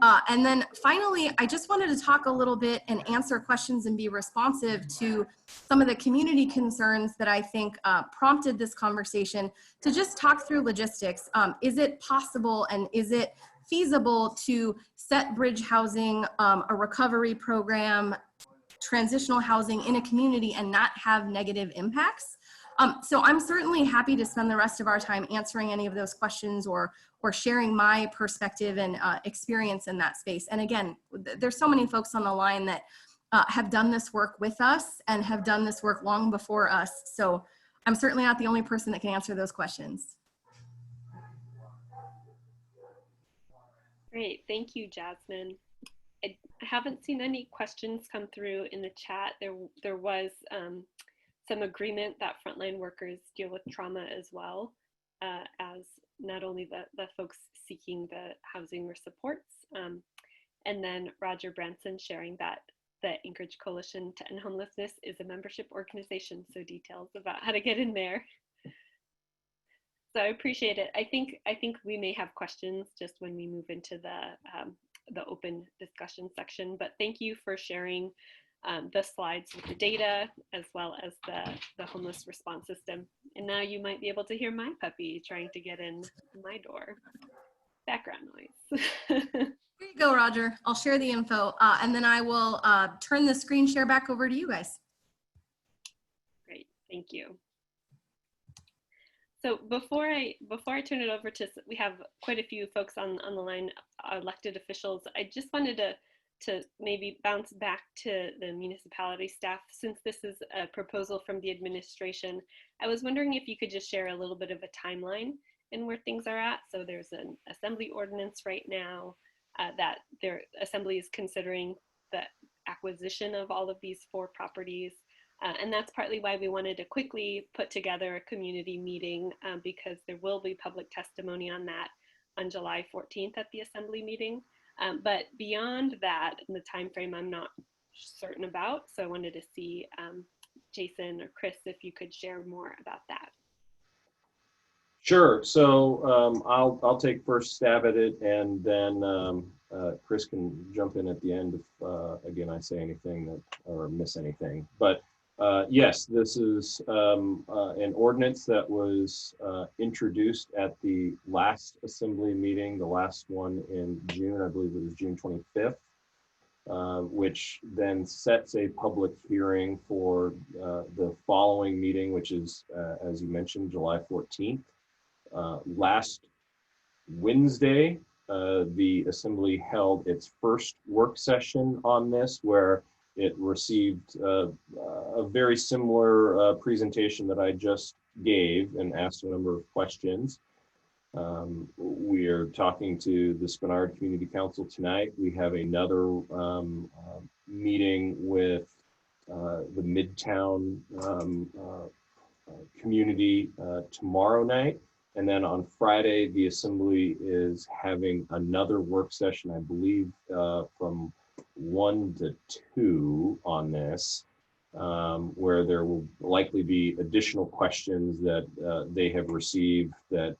And then finally, I just wanted to talk a little bit and answer questions and be responsive to some of the community concerns that I think prompted this conversation to just talk through logistics. Is it possible and is it feasible to set bridge housing, a recovery program, transitional housing in a community and not have negative impacts? So I'm certainly happy to spend the rest of our time answering any of those questions or sharing my perspective and experience in that space. And again, there's so many folks on the line that have done this work with us and have done this work long before us. So I'm certainly not the only person that can answer those questions. Great, thank you, Jasmine. I haven't seen any questions come through in the chat. There was some agreement that frontline workers deal with trauma as well, as not only the folks seeking the housing or supports, and then Roger Branson sharing that the Anchorage Coalition to End Homelessness is a membership organization, so details about how to get in there. So I appreciate it. I think we may have questions just when we move into the open discussion section, but thank you for sharing the slides with the data as well as the homeless response system. And now you might be able to hear my puppy trying to get in my door. Background noise. Here you go, Roger. I'll share the info and then I will turn the screen share back over to you guys. Great, thank you. So before I turn it over to, we have quite a few folks on the line, elected officials. I just wanted to maybe bounce back to the municipality staff, since this is a proposal from the administration. I was wondering if you could just share a little bit of a timeline and where things are at. So there's an Assembly Ordinance right now that their Assembly is considering the acquisition of all of these 4 properties. And that's partly why we wanted to quickly put together a community meeting, because there will be public testimony on that on July 14th at the Assembly meeting. But beyond that, in the time frame, I'm not certain about. So I wanted to see Jason or Chris, if you could share more about that. Sure. So I'll take first stab at it, and then Chris can jump in at the end if again I say anything that or miss anything. But yes, this is an ordinance that was introduced at the last Assembly meeting, the last one in June, I believe it was June 25th, which then sets a public hearing for the following meeting, which is, as you mentioned, July 14th. Last Wednesday, the Assembly held its first work session on this, where it received a very similar presentation that I just gave and asked a number of questions. We are talking to the Spenard Community Council tonight. We have another meeting with the Midtown community tomorrow night. And then on Friday, the Assembly is having another work session, I believe, from 1 to 2 on this, where there will likely be additional questions that they have received that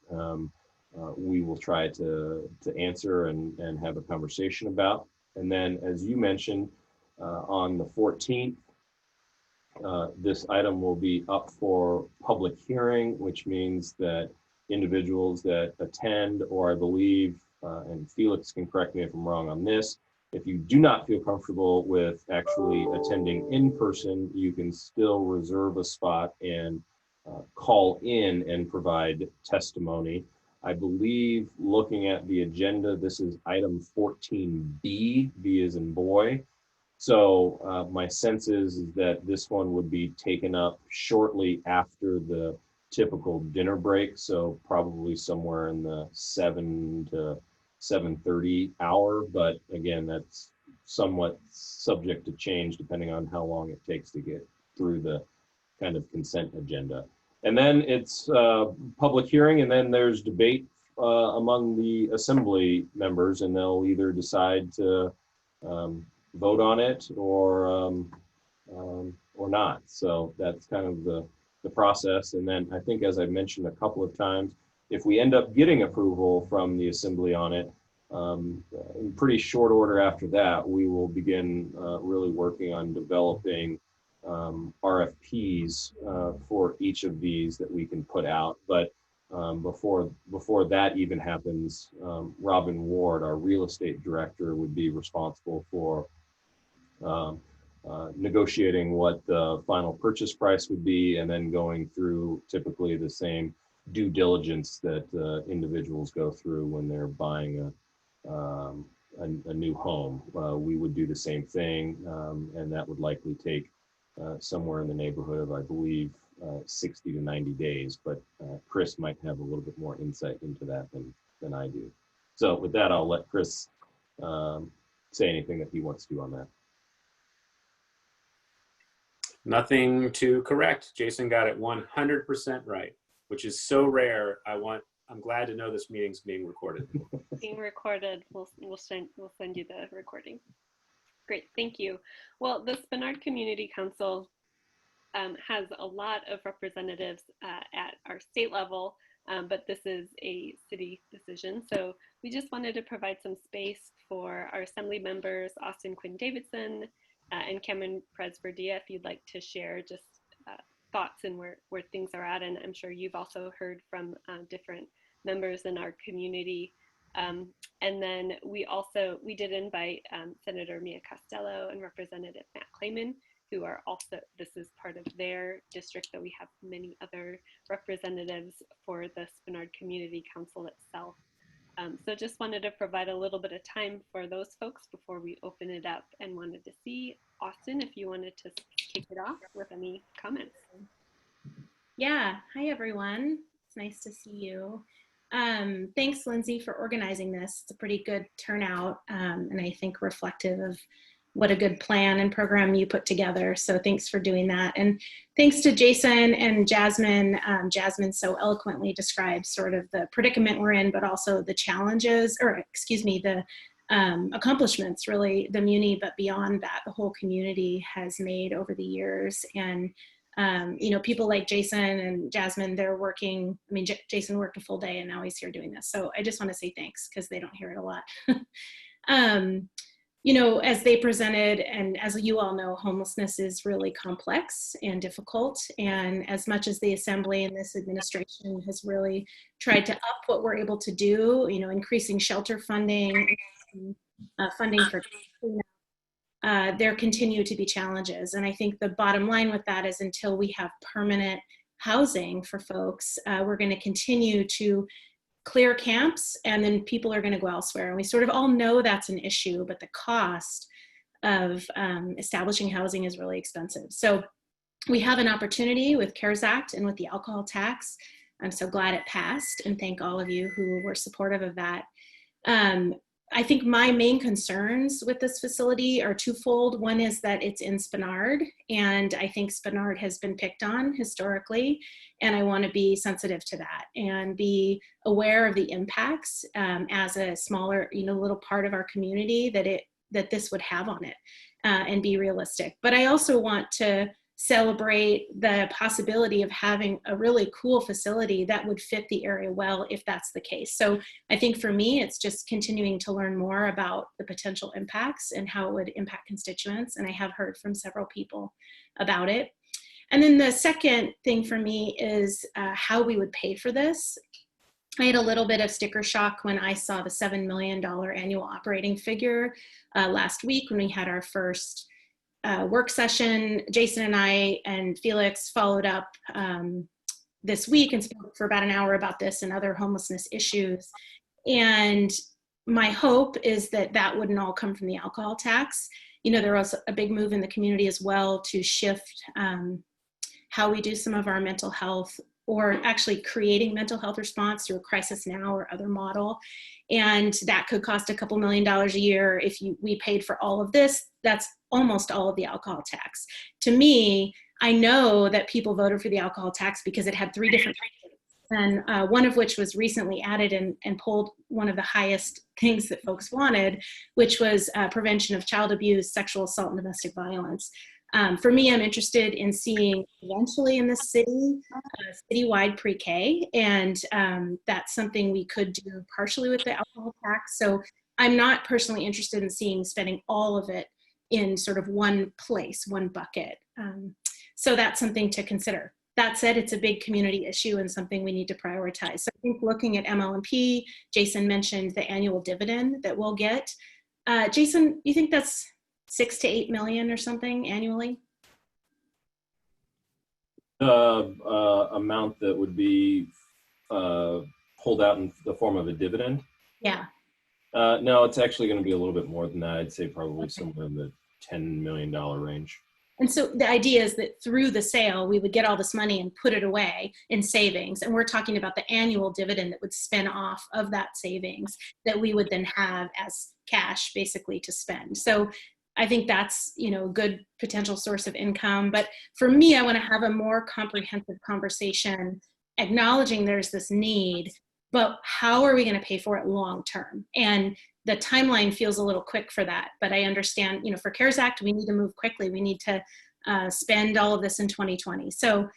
we will try to answer and have a conversation about. And then, as you mentioned, on the 14th, this item will be up for public hearing, which means that individuals that attend, or I believe, and Felix can correct me if I'm wrong on this, if you do not feel comfortable with actually attending in person, you can still reserve a spot and call in and provide testimony. I believe, looking at the agenda, this is item 14B, B as in boy. So my sense is that this one would be taken up shortly after the typical dinner break, so probably somewhere in the 7 to 7:30 hour, but again, that's somewhat subject to change depending on how long it takes to get through the kind of consent agenda. And then it's public hearing, and then there's debate among the assembly members, and they'll either decide to vote on it or not. So that's kind of the process. And then I think, as I mentioned a couple of times, if we end up getting approval from the assembly on it, in pretty short order after that, we will begin really working on developing RFPs for each of these that we can put out. But before that even happens, Robin Ward, our real estate director, would be responsible for negotiating what the final purchase price would be, and then going through typically the same due diligence that individuals go through when they're buying a new home. We would do the same thing, and that would likely take somewhere in the neighborhood of, I believe, 60 to 90 days, but Chris might have a little bit more insight into that than I do. So with that, I'll let Chris say anything that he wants to do on that. Nothing to correct. Jason got it 100% right, which is so rare. I'm glad to know this meeting's being recorded. Being recorded. We'll send you the recording. Great, thank you. Well, the Spenard Community Council has a lot of representatives at our state level, but this is a city decision. So we just wanted to provide some space for our assembly members, Austin Quinn Davidson and Cameron Perez-Verdia, if you'd like to share just thoughts and where things are at. And I'm sure you've also heard from different members in our community. And then we did invite Senator Mia Costello and Representative Matt Clayman, who are also, this is part of their district, that we have many other representatives for the Spenard Community Council itself. So just wanted to provide a little bit of time for those folks before we open it up, and wanted to see, Austin, if you wanted to kick it off with any comments. Yeah, hi everyone. It's nice to see you. Thanks, Lindsay, for organizing this. It's a pretty good turnout, and I think reflective of what a good plan and program you put together. So thanks for doing that. And thanks to Jason and Jasmine. Jasmine so eloquently described sort of the predicament we're in, but also the challenges, or excuse me, the accomplishments, really, the muni, but beyond that, the whole community has made over the years. And you know, people like Jason and Jasmine, they're working, I mean, Jason worked a full day and now he's here doing this. So I just want to say thanks, because they don't hear it a lot. You know, as they presented, and as you all know, homelessness is really complex and difficult. And as much as the Assembly and this administration has really tried to up what we're able to do, you know, increasing shelter funding, funding for there continue to be challenges. And I think the bottom line with that is, until we have permanent housing for folks, we're going to continue to clear camps, and then people are going to go elsewhere. And we sort of all know that's an issue, but the cost of establishing housing is really expensive. So we have an opportunity with CARES Act and with the alcohol tax. I'm so glad it passed, and thank all of you who were supportive of that. I think my main concerns with this facility are twofold. One is that it's in Spenard, and I think Spenard has been picked on historically, and I want to be sensitive to that and be aware of the impacts as a smaller, you know, little part of our community that this would have on it, and be realistic. But I also want to celebrate the possibility of having a really cool facility that would fit the area well, if that's the case. So I think for me, it's just continuing to learn more about the potential impacts and how it would impact constituents. And I have heard from several people about it. And then the second thing for me is how we would pay for this. I had a little bit of sticker shock when I saw the $7 million annual operating figure last week when we had our first work session. Jason and I and Felix followed up this week and spoke for about an hour about this and other homelessness issues. And my hope is that that wouldn't all come from the alcohol tax. You know, there was a big move in the community as well to shift how we do some of our mental health, or actually creating mental health response through a Crisis Now or other model. And that could cost a couple $1 million a year. If we paid for all of this, that's almost all of the alcohol tax. To me, I know that people voted for the alcohol tax because it had 3 different and one of which was recently added and pulled one of the highest things that folks wanted, which was prevention of child abuse, sexual assault, and domestic violence. For me, I'm interested in seeing eventually in this city, citywide pre-K, and that's something we could do partially with the alcohol tax. So I'm not personally interested in spending all of it in sort of one place, one bucket. So that's something to consider. That said, it's a big community issue and something we need to prioritize. So I think looking at MLMP, Jason mentioned the annual dividend that we'll get. Jason, you think that's 6 to 8 million or something annually? Amount that would be pulled out in the form of a dividend? Yeah. No, it's actually going to be a little bit more than that. I'd say probably somewhere in the $10 million range. And so the idea is that through the sale, we would get all this money and put it away in savings. And we're talking about the annual dividend that would spin off of that savings that we would then have as cash basically to spend. So I think that's, you know, a good potential source of income. But for me, I want to have a more comprehensive conversation, acknowledging there's this need, but how are we going to pay for it long term? And the timeline feels a little quick for that, but I understand, you know, for CARES Act, we need to move quickly. We need to spend all of this in 2020. So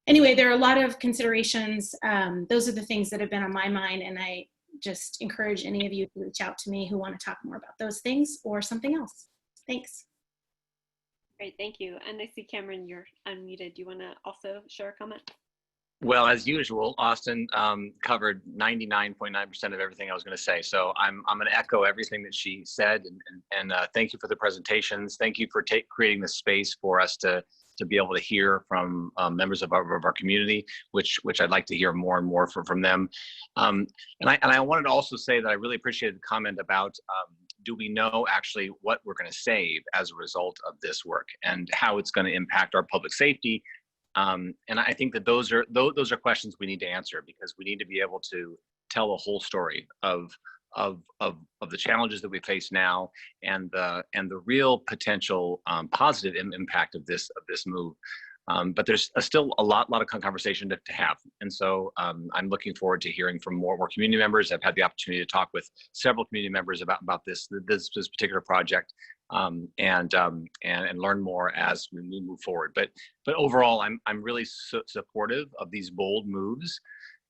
anyway, there are a lot of considerations. Those are the things that have been on my mind, and I just encourage any of you to reach out to me who want to talk more about those things or something else. Thanks. Great, thank you. And I see Cameron, you're unmuted. Do you want to also share a comment? Well, as usual, Austin covered 99.9% of everything I was going to say. So I'm going to echo everything that she said, and thank you for the presentations. Thank you for creating the space for us to be able to hear from members of our community, which I'd like to hear more and more from them. And I wanted to also say that I really appreciated the comment about do we know actually what we're going to save as a result of this work and how it's going to impact our public safety. And I think that those are questions we need to answer, because we need to be able to tell the whole story of the challenges that we face now and the real potential positive impact of this move. But there's still a lot of conversation to have, and so I'm looking forward to hearing from more community members. I've had the opportunity to talk with several community members about this particular project, and learn more as we move forward. But overall, I'm really supportive of these bold moves,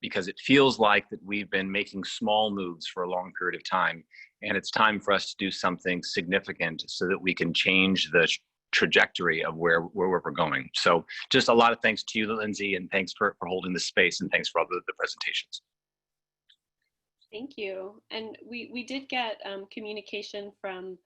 because it feels like that we've been making small moves for a long period of time, and it's time for us to do something significant so that we can change the trajectory of where we're going. So just a lot of thanks to you, Lindsay, and thanks for holding this space, and thanks for all the presentations. Thank you. And we did get communication from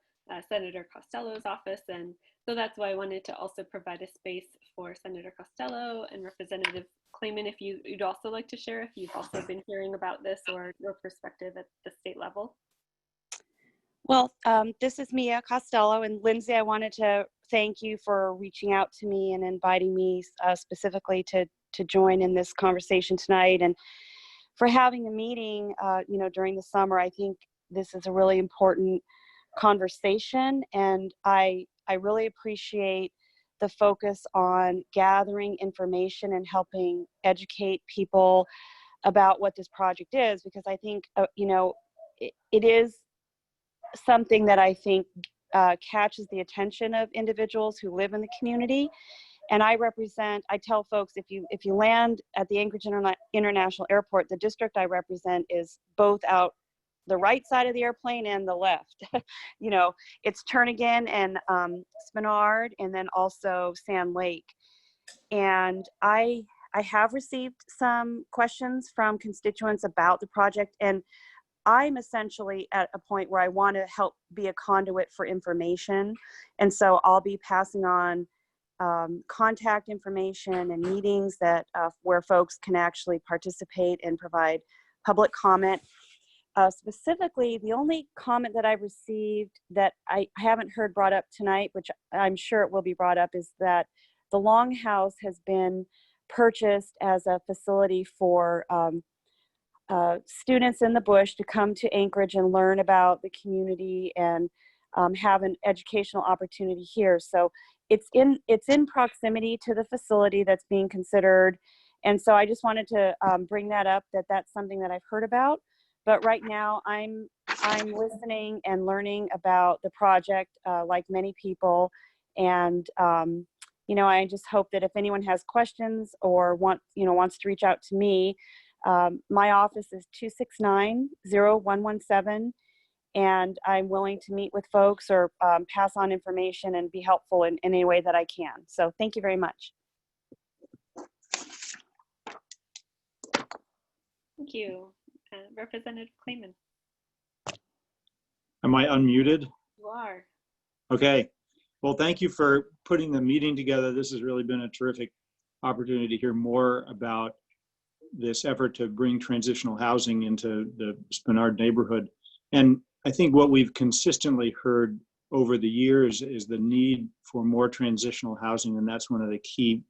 Senator Costello's office, and so that's why I wanted to also provide a space for Senator Costello and Representative Clayman, if you'd also like to share, if you've also been hearing about this or your perspective at the state level. Well, this is Mia Costello, and Lindsay, I wanted to thank you for reaching out to me and inviting me specifically to join in this conversation tonight, and for having a meeting, you know, during the summer. I think this is a really important conversation, and I really appreciate the focus on gathering information and helping educate people about what this project is, because I think, you know, it is something that I think catches the attention of individuals who live in the community. And I tell folks, if you land at the Anchorage International Airport, the district I represent is both out the right side of the airplane and the left. You know, it's Turnagain and Spenard, and then also Sand Lake. And I have received some questions from constituents about the project, and I'm essentially at a point where I want to help be a conduit for information. And so I'll be passing on contact information and meetings that where folks can actually participate and provide public comment. Specifically, the only comment that I've received that I haven't heard brought up tonight, which I'm sure it will be brought up, is that the Longhouse has been purchased as a facility for students in the bush to come to Anchorage and learn about the community and have an educational opportunity here. So it's in proximity to the facility that's being considered, And so I just wanted to bring that up, that that's something that I've heard about. But right now I'm listening and learning about the project like many people. And, you know, I just hope that if anyone has questions or wants to reach out to me, my office is 269-0117. And I'm willing to meet with folks or pass on information and be helpful in any way that I can. So thank you very much. Thank you. Representative Clayman. Am I unmuted? You are. Okay. Well, thank you for putting the meeting together. This has really been a terrific opportunity to hear more about this effort to bring transitional housing into the Spenard neighborhood. And I think what we've consistently heard over the years is the need for more transitional housing. And that's one of the key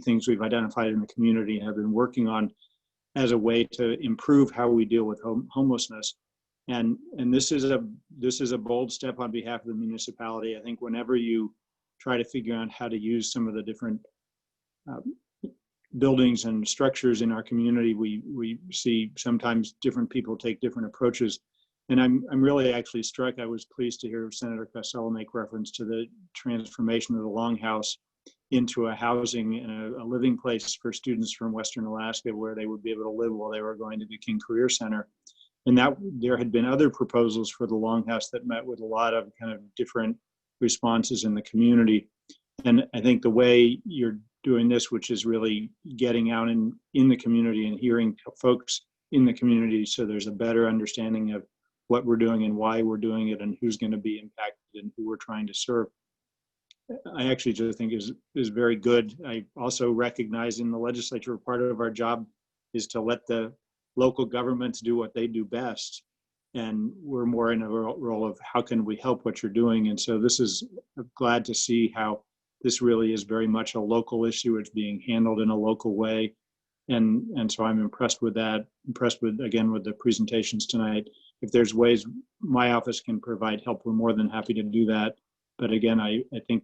things we've identified in the community and have been working on as a way to improve how we deal with homelessness. And this is a bold step on behalf of the municipality. I think whenever you try to figure out how to use some of the different buildings and structures in our community, we see sometimes different people take different approaches. And I'm really actually struck. I was pleased to hear Senator Costello make reference to the transformation of the Longhouse into a housing and a living place for students from Western Alaska, where they would be able to live while they were going to the King Career Center. And that there had been other proposals for the Longhouse that met with a lot of kind of different responses in the community. And I think the way you're doing this, which is really getting out in the community and hearing folks in the community, so there's a better understanding of what we're doing and why we're doing it and who's going to be impacted and who we're trying to serve, I actually just think is very good. I also recognize in the legislature, part of our job is to let the local governments do what they do best. And we're more in a role of how can we help what you're doing. And so this is, I'm glad to see how this really is very much a local issue. It's being handled in a local way. And so I'm impressed with that, again, with the presentations tonight. If there's ways my office can provide help, we're more than happy to do that. But again, I think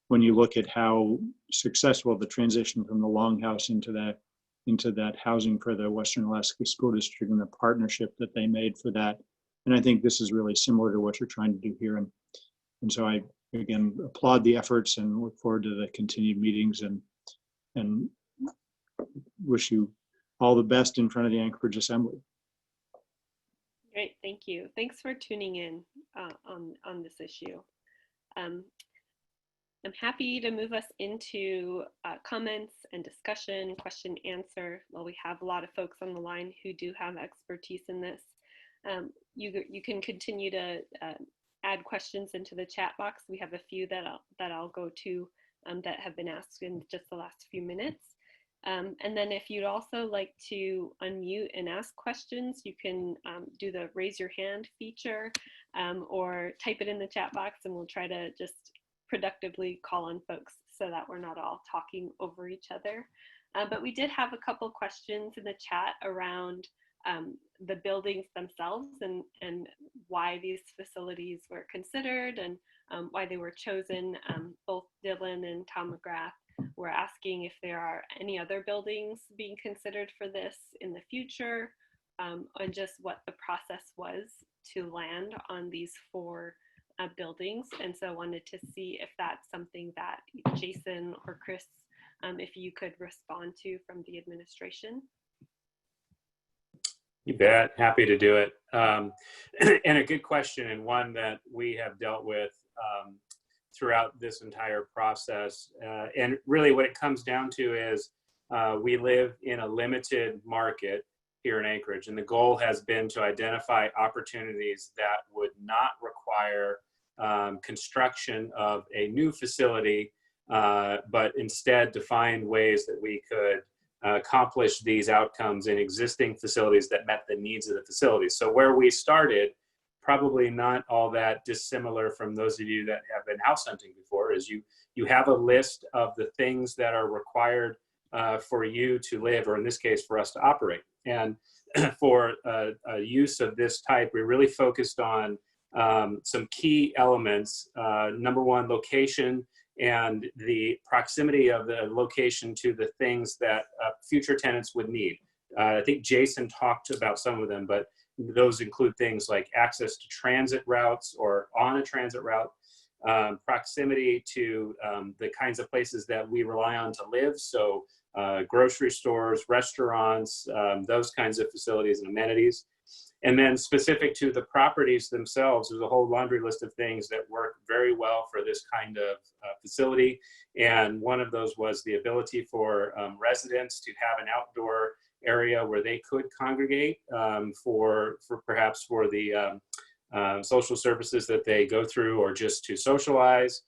when you look at how successful the transition from the Longhouse into that housing for the Western Alaska School District and the partnership that they made for that, and I think this is really similar to what you're trying to do here. And so I, again, applaud the efforts and look forward to the continued meetings and wish you all the best in front of the Anchorage Assembly. Great, thank you. Thanks for tuning in on this issue. I'm happy to move us into comments and discussion, question, answer. Well, we have a lot of folks on the line who do have expertise in this. You can continue to add questions into the chat box. We have a few that I'll go to that have been asked in just the last few minutes. And then if you'd also like to unmute and ask questions, you can do the raise your hand feature or type it in the chat box, and we'll try to just productively call on folks so that we're not all talking over each other. But we did have a couple questions in the chat around the buildings themselves and why these facilities were considered and why they were chosen. Both Dylan and Tom McGrath were asking if there are any other buildings being considered for this in the future, and just what the process was to land on these 4 buildings. And so I wanted to see if that's something that Jason or Chris, if you could respond to from the administration. You bet, happy to do it. And a good question, and one that we have dealt with throughout this entire process. And really what it comes down to is we live in a limited market here in Anchorage, and the goal has been to identify opportunities that would not require construction of a new facility, but instead to find ways that we could accomplish these outcomes in existing facilities that met the needs of the facilities. So where we started, probably not all that dissimilar from those of you that have been house hunting before, is you have a list of the things that are required for you to live, or in this case, for us to operate. And for a use of this type, we really focused on some key elements. Number one, location and the proximity of the location to the things that future tenants would need. I think Jason talked about some of them, but those include things like access to transit routes or on a transit route, proximity to the kinds of places that we rely on to live. So grocery stores, restaurants, those kinds of facilities and amenities. And then specific to the properties themselves, there's a whole laundry list of things that work very well for this kind of facility. And one of those was the ability for residents to have an outdoor area where they could congregate for perhaps for the social services that they go through or just to socialize.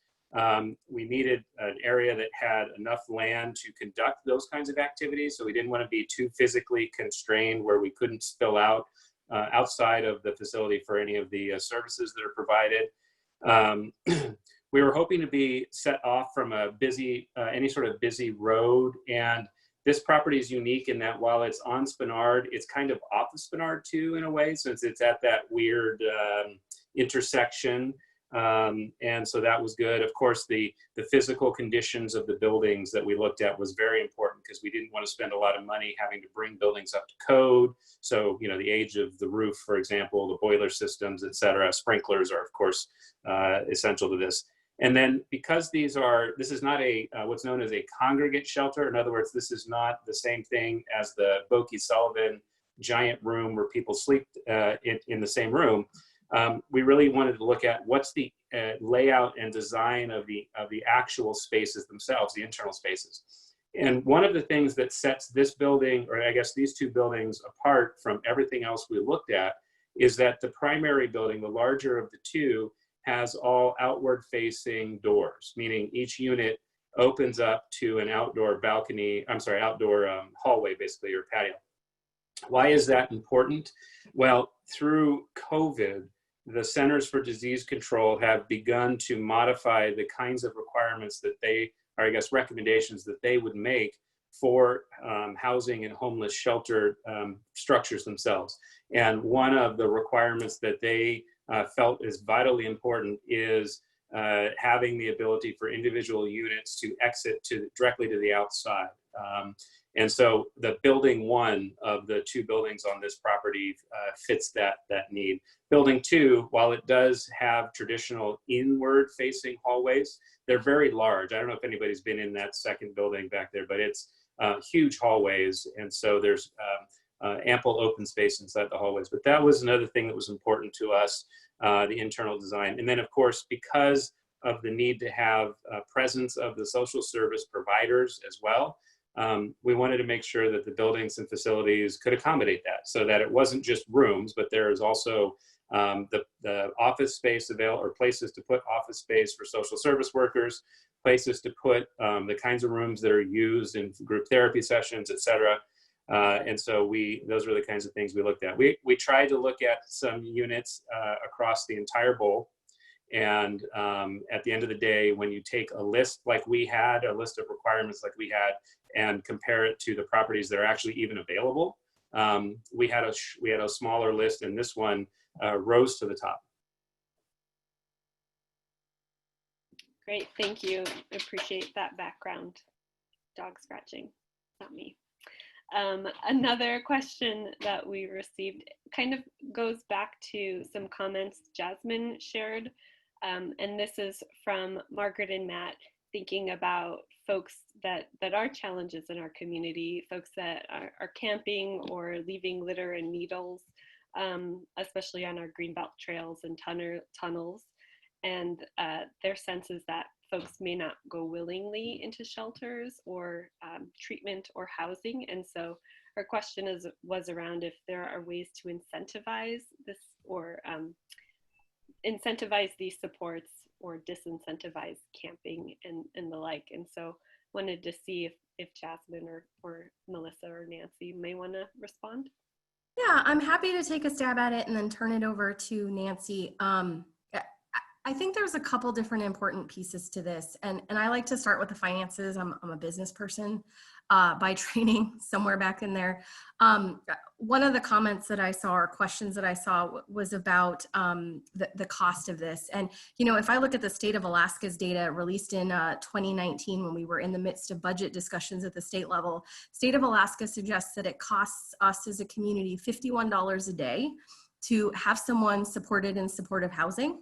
We needed an area that had enough land to conduct those kinds of activities. So we didn't want to be too physically constrained where we couldn't spill out outside of the facility for any of the services that are provided. We were hoping to be set off from a busy, any sort of busy road. And this property is unique in that while it's on Spenard, it's kind of off of Spenard too, in a way, since it's at that weird intersection. And so that was good. Of course, the physical conditions of the buildings that we looked at was very important because we didn't want to spend a lot of money having to bring buildings up to code. So, you know, the age of the roof, for example, the boiler systems, et cetera, sprinklers are, of course, essential to this. And then because this is not a what's known as a congregate shelter. In other words, this is not the same thing as the Boakey-Sullivan giant room where people sleep in the same room. We really wanted to look at what's the layout and design of the actual spaces themselves, the internal spaces. And one of the things that sets this building, or I guess these two buildings, apart from everything else we looked at is that the primary building, the larger of the two, has all outward facing doors, meaning each unit opens up to an outdoor balcony, outdoor hallway, basically, or patio. Why is that important? Well, through COVID, the Centers for Disease Control have begun to modify the kinds of requirements that or I guess recommendations that they would make for housing and homeless shelter structures themselves. And one of the requirements that they felt is vitally important is having the ability for individual units to exit directly to the outside. And so the building one of the two buildings on this property fits that need. Building two, while it does have traditional inward facing hallways, they're very large. I don't know if anybody's been in that second building back there, but it's huge hallways. And so there's ample open space inside the hallways. But that was another thing that was important to us, the internal design. And then of course, because of the need to have presence of the social service providers as well, we wanted to make sure that the buildings and facilities could accommodate that, so that it wasn't just rooms, but there is also the office space available, or places to put office space for social service workers, places to put the kinds of rooms that are used in group therapy sessions, et cetera. And so those were the kinds of things we looked at. We tried to look at some units across the entire bowl. And at the end of the day, when you take a list like we had, a list of requirements like we had, and compare it to the properties that are actually even available, we had a smaller list, and this one rose to the top. Great, thank you. Appreciate that background. Dog scratching, not me. Another question that we received kind of goes back to some comments Jasmine shared. And this is from Margaret and Matt, thinking about folks that are challenges in our community, folks that are camping or leaving litter and needles, especially on our greenbelt trails and tunnels. And their sense is that folks may not go willingly into shelters or treatment or housing. And so her question was around if there are ways to incentivize this, or incentivize these supports or disincentivize camping and the like. And so wanted to see if Jasmine or Melissa or Nancy may want to respond. Yeah, I'm happy to take a stab at it and then turn it over to Nancy. I think there's a couple different important pieces to this. And I like to start with the finances. I'm a business person by training, somewhere back in there. One of the comments that I saw or questions that I saw was about the cost of this. And, you know, if I look at the state of Alaska's data released in 2019, when we were in the midst of budget discussions at the state level, state of Alaska suggests that it costs us as a community $51 a day to have someone supported in supportive housing.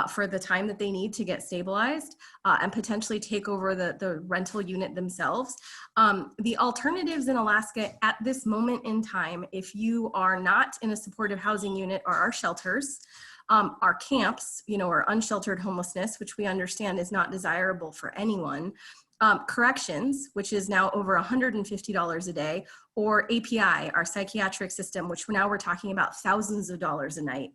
For the time that they need to get stabilized and potentially take over the rental unit themselves. The alternatives in Alaska at this moment in time, if you are not in a supportive housing unit, are our shelters, our camps, you know, or unsheltered homelessness, which we understand is not desirable for anyone, corrections, which is now over $150 a day, or API, our psychiatric system, which now we're talking about thousands of dollars a night.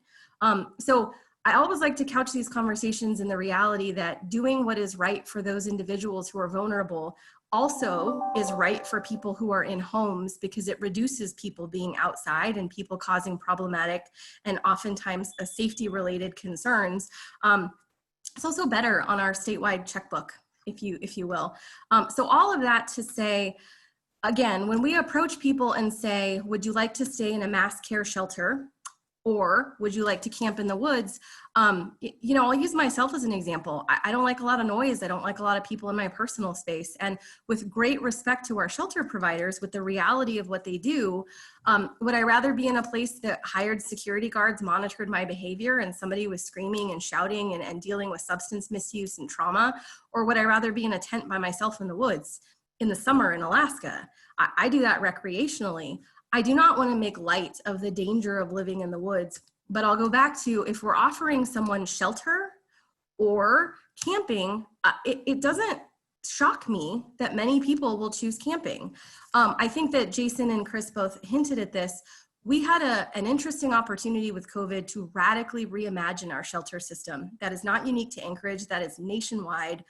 So I always like to couch these conversations in the reality that doing what is right for those individuals who are vulnerable also is right for people who are in homes, because it reduces people being outside and people causing problematic and oftentimes safety related concerns. It's also better on our statewide checkbook, if you will. So all of that to say, again, when we approach people and say, would you like to stay in a mass care shelter? Or would you like to camp in the woods? You know, I'll use myself as an example. I don't like a lot of noise. I don't like a lot of people in my personal space. And with great respect to our shelter providers, with the reality of what they do, would I rather be in a place that hired security guards, monitored my behavior, and somebody was screaming and shouting and dealing with substance misuse and trauma? Or would I rather be in a tent by myself in the woods in the summer in Alaska? I do that recreationally. I do not want to make light of the danger of living in the woods, but I'll go back to, if we're offering someone shelter or camping, it doesn't shock me that many people will choose camping. I think that Jason and Chris both hinted at this. We had an interesting opportunity with COVID to radically reimagine our shelter system. That is not unique to Anchorage, that is nationwide.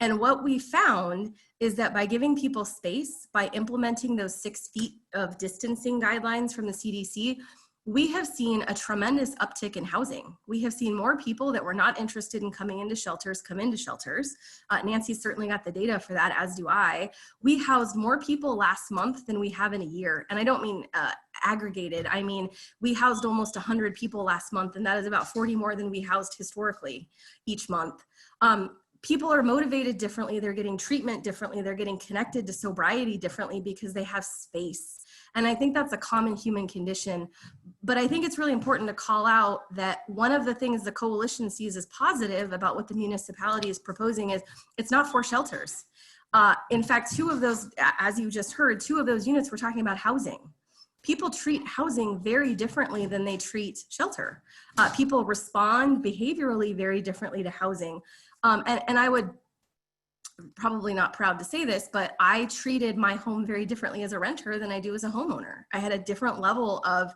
And what we found is that by giving people space, by implementing those 6 feet of distancing guidelines from the CDC, we have seen a tremendous uptick in housing. We have seen more people that were not interested in coming into shelters come into shelters. Nancy certainly got the data for that, as do I. We housed more people last month than we have in a year. And I don't mean aggregated. I mean, we housed almost 100 people last month, and that is about 40 more than we housed historically each month. People are motivated differently. They're getting treatment differently. They're getting connected to sobriety differently because they have space. And I think that's a common human condition. But I think it's really important to call out that one of the things the coalition sees as positive about what the municipality is proposing is it's not for shelters. In fact, 2 of those, as you just heard, 2 of those units we're talking about housing. People treat housing very differently than they treat shelter. People respond behaviorally very differently to housing. And I would, probably not proud to say this, but I treated my home very differently as a renter than I do as a homeowner. I had a different level of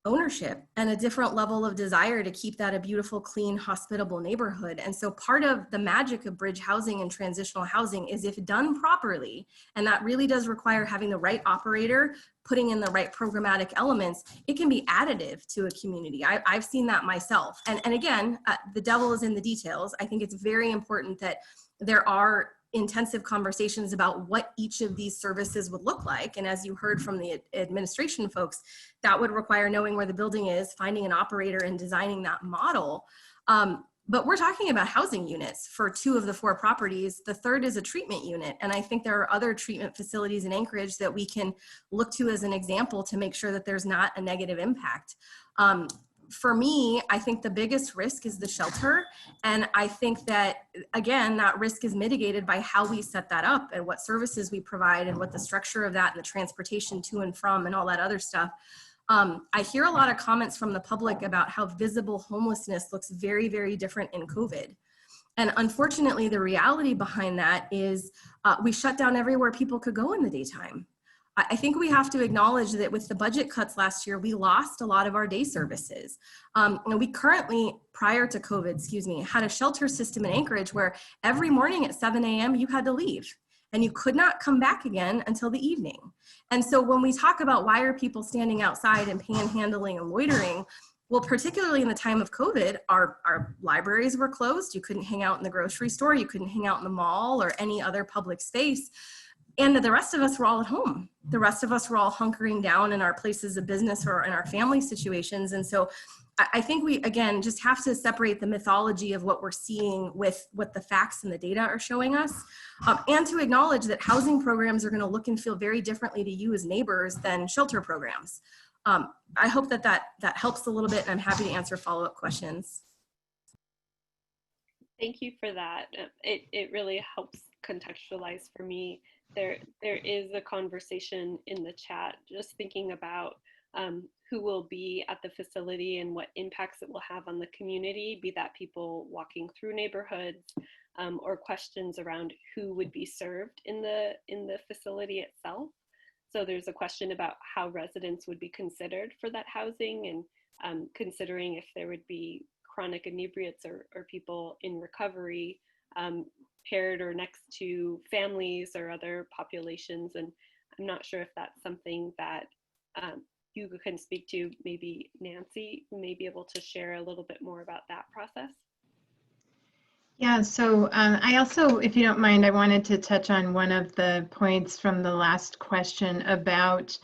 ownership and a different level of desire to keep that a beautiful, clean, hospitable neighborhood. And so part of the magic of bridge housing and transitional housing is, if done properly, and that really does require having the right operator, putting in the right programmatic elements, it can be additive to a community. I've seen that myself. And again, the devil is in the details. I think it's very important that there are intensive conversations about what each of these services would look like. And as you heard from the administration folks, that would require knowing where the building is, finding an operator, and designing that model. But we're talking about housing units for 2 of the 4 properties. The 3rd is a treatment unit. And I think there are other treatment facilities in Anchorage that we can look to as an example to make sure that there's not a negative impact. For me, I think the biggest risk is the shelter. And I think that, again, that risk is mitigated by how we set that up and what services we provide and what the structure of that and the transportation to and from and all that other stuff. I hear a lot of comments from the public about how visible homelessness looks very, very different in COVID. And unfortunately, the reality behind that is we shut down everywhere people could go in the daytime. I think we have to acknowledge that with the budget cuts last year, we lost a lot of our day services. And we currently, prior to COVID, had a shelter system in Anchorage where every morning at 7 a.m. you had to leave and you could not come back again until the evening. And so when we talk about why are people standing outside and panhandling and loitering, Well, particularly in the time of COVID, our libraries were closed. You couldn't hang out in the grocery store. You couldn't hang out in the mall or any other public space. And the rest of us were all at home. The rest of us were all hunkering down in our places of business or in our family situations. And so I think we, again, just have to separate the mythology of what we're seeing with what the facts and the data are showing us, and to acknowledge that housing programs are going to look and feel very differently to you as neighbors than shelter programs. I hope that helps a little bit, and I'm happy to answer follow-up questions. Thank you for that. It really helps contextualize for me. There is a conversation in the chat, just thinking about who will be at the facility and what impacts it will have on the community, be that people walking through neighborhoods, or questions around who would be served in the facility itself. So there's a question about how residents would be considered for that housing, and considering if there would be chronic inebriates or people in recovery paired or next to families or other populations. And I'm not sure if that's something that you can speak to. Maybe Nancy may be able to share a little bit more about that process. Yeah, so I also, if you don't mind, I wanted to touch on one of the points from the last question about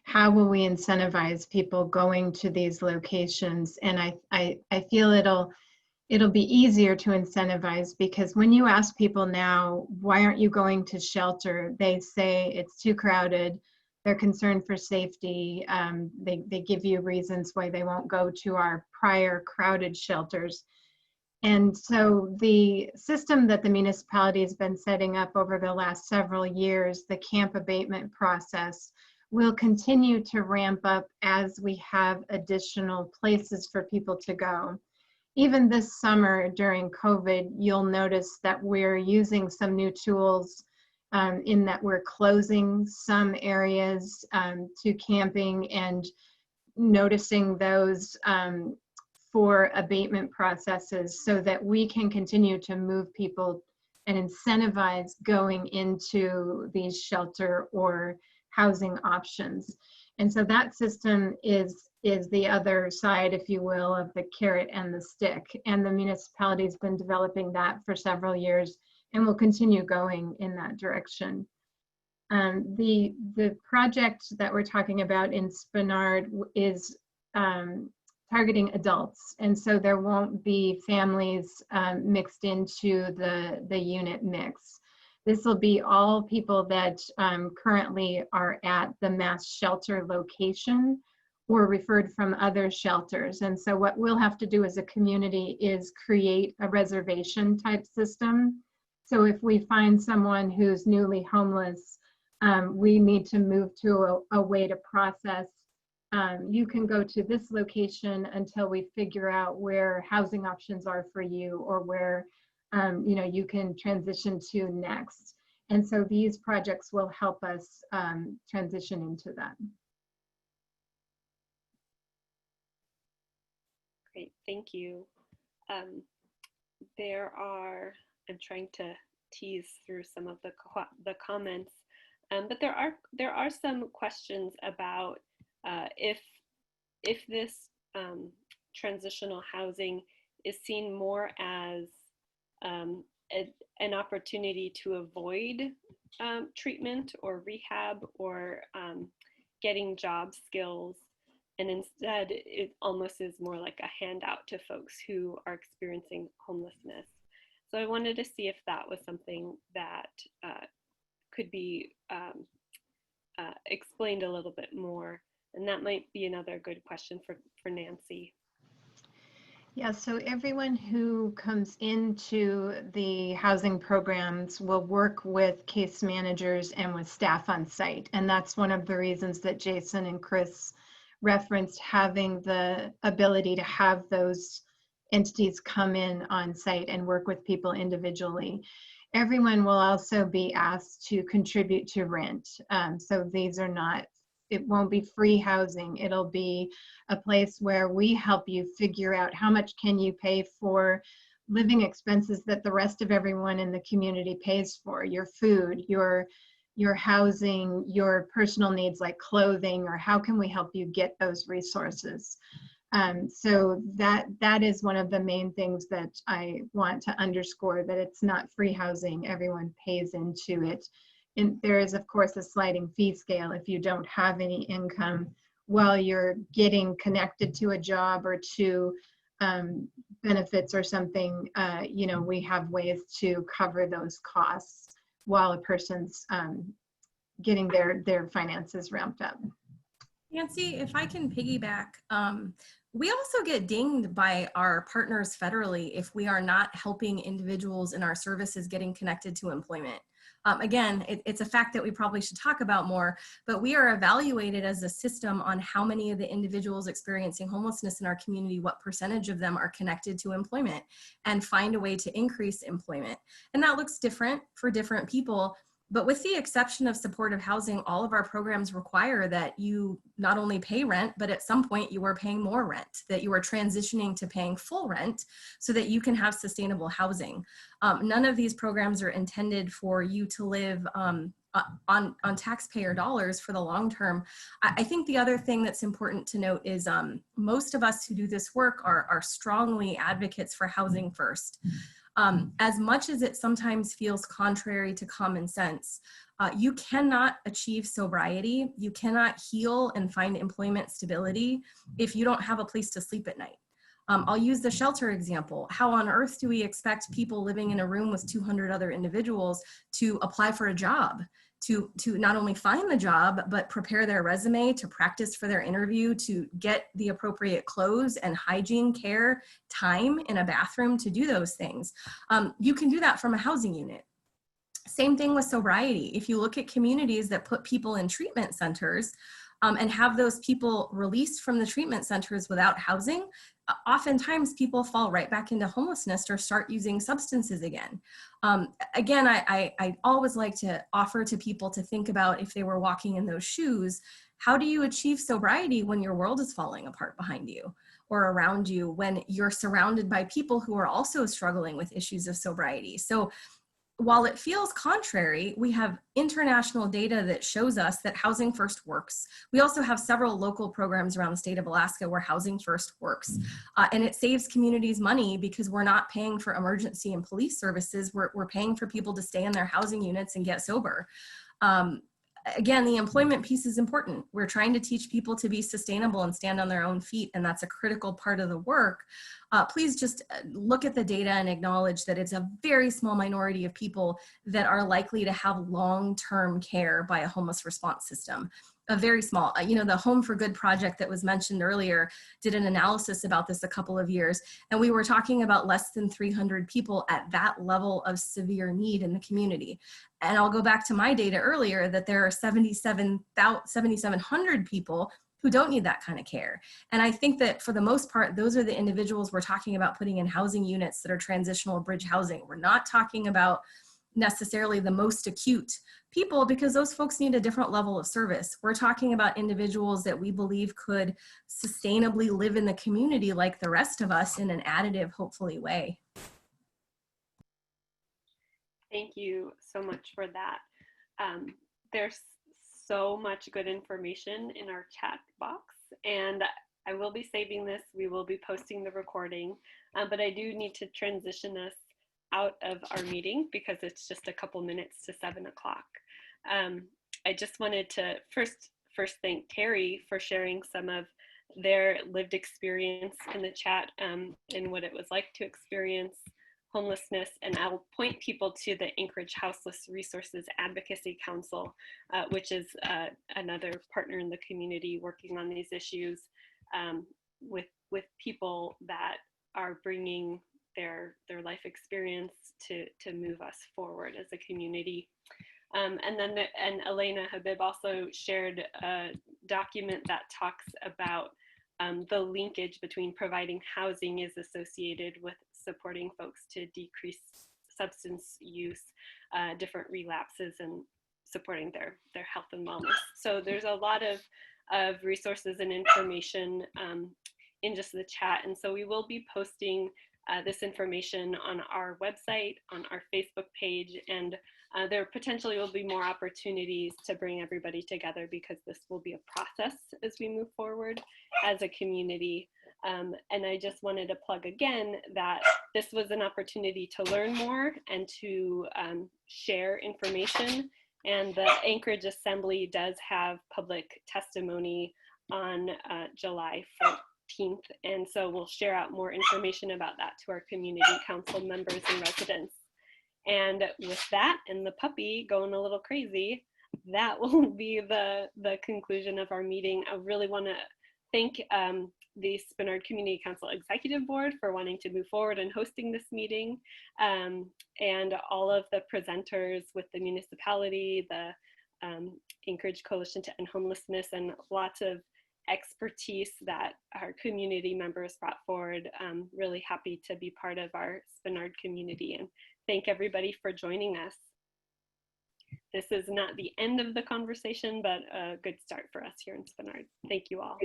how will we incentivize people going to these locations. And I feel it'll be easier to incentivize, because when you ask people now, why aren't you going to shelter? They say it's too crowded. They're concerned for safety. They give you reasons why they won't go to our prior crowded shelters. And so the system that the municipality has been setting up over the last several years, the camp abatement process, will continue to ramp up as we have additional places for people to go. Even this summer during COVID, you'll notice that we're using some new tools in that we're closing some areas to camping and noticing those for abatement processes, so that we can continue to move people and incentivize going into these shelter or housing options. And so that system is the other side, if you will, of the carrot and the stick. And the municipality's been developing that for several years and will continue going in that direction. The project that we're talking about in Spenard is targeting adults, and so there won't be families mixed into the unit mix. This will be all people that currently are at the mass shelter location or referred from other shelters. And so what we'll have to do as a community is create a reservation type system. So if we find someone who's newly homeless, we need to move to a way to process. You can go to this location until we figure out where housing options are for you, or where you can transition to next. And so these projects will help us transition into that. Great, thank you. I'm trying to tease through some of the comments, but there are some questions about if this transitional housing is seen more as an opportunity to avoid treatment or rehab or getting job skills, and instead it almost is more like a handout to folks who are experiencing homelessness. So I wanted to see if that was something that could be explained a little bit more. And that might be another good question for Nancy. Yeah, so everyone who comes into the housing programs will work with case managers and with staff on site. And that's one of the reasons that Jason and Chris referenced having the ability to have those entities come in on site and work with people individually. Everyone will also be asked to contribute to rent. So these are not, it won't be free housing. It'll be a place where we help you figure out how much can you pay for living expenses that the rest of everyone in the community pays for, your food, your housing, your personal needs like clothing, or how can we help you get those resources. So that is one of the main things that I want to underscore, that it's not free housing. Everyone pays into it. And there is, of course, a sliding fee scale if you don't have any income while you're getting connected to a job or to benefits or something. You know, we have ways to cover those costs while a person's getting their finances ramped up. Nancy, if I can piggyback, we also get dinged by our partners federally if we are not helping individuals in our services getting connected to employment. Again, it's a fact that we probably should talk about more, but we are evaluated as a system on how many of the individuals experiencing homelessness in our community, what percentage of them are connected to employment, and find a way to increase employment. And that looks different for different people. But with the exception of supportive housing, all of our programs require that you not only pay rent, but at some point you are paying more rent, that you are transitioning to paying full rent so that you can have sustainable housing. None of these programs are intended for you to live on taxpayer dollars for the long term. I think the other thing that's important to note is most of us who do this work are strongly advocates for housing first. As much as it sometimes feels contrary to common sense, you cannot achieve sobriety, you cannot heal and find employment stability if you don't have a place to sleep at night. I'll use the shelter example. How on earth do we expect people living in a room with 200 other individuals to apply for a job, to not only find the job, but prepare their resume, to practice for their interview, to get the appropriate clothes and hygiene care, time in a bathroom to do those things? You can do that from a housing unit. Same thing with sobriety. If you look at communities that put people in treatment centers and have those people released from the treatment centers without housing, oftentimes people fall right back into homelessness or start using substances again. Again, I always like to offer to people to think about, if they were walking in those shoes, how do you achieve sobriety when your world is falling apart behind you or around you, when you're surrounded by people who are also struggling with issues of sobriety? So while it feels contrary, we have international data that shows us that Housing First works. We also have several local programs around the state of Alaska where Housing First works. And it saves communities money because we're not paying for emergency and police services. We're paying for people to stay in their housing units and get sober. Again, the employment piece is important. We're trying to teach people to be sustainable and stand on their own feet, and that's a critical part of the work. Please just look at the data and acknowledge that it's a very small minority of people that are likely to have long-term care by a homeless response system. A very small, you know, the Home for Good project that was mentioned earlier did an analysis about this a couple of years, and we were talking about less than 300 people at that level of severe need in the community. And I'll go back to my data earlier that there are 7,700 people who don't need that kind of care. And I think that for the most part, those are the individuals we're talking about putting in housing units that are transitional bridge housing. We're not talking about necessarily the most acute people, because those folks need a different level of service. We're talking about individuals that we believe could sustainably live in the community like the rest of us in an additive, hopefully, way. Thank you so much for that. There's so much good information in our chat box, and I will be saving this. We will be posting the recording, but I do need to transition us out of our meeting because it's just a couple minutes to 7 o'clock. I just wanted to first thank Terry for sharing some of their lived experience in the chat and what it was like to experience homelessness. And I'll point people to the Anchorage Houseless Resources Advocacy Council, which is another partner in the community working on these issues with people that are bringing their life experience to move us forward as a community. And Elena Habib also shared a document that talks about the linkage between providing housing is associated with supporting folks to decrease substance use, different relapses, and supporting their health and wellness. So there's a lot of resources and information in just the chat. And so we will be posting this information on our website, on our Facebook page, and there potentially will be more opportunities to bring everybody together because this will be a process as we move forward as a community. And I just wanted to plug again that this was an opportunity to learn more and to share information. And the Anchorage Assembly does have public testimony on July 14th. And so we'll share out more information about that to our community council members and residents. And with that and the puppy going a little crazy, that will be the conclusion of our meeting. I really want to thank the Spenard Community Council Executive Board for wanting to move forward and hosting this meeting, and all of the presenters with the municipality, the Anchorage Coalition to End Homelessness, and lots of expertise that our community members brought forward. Really happy to be part of our Spenard community, and thank everybody for joining us. This is not the end of the conversation, but a good start for us here in Spenard. Thank you all.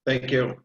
Thank you.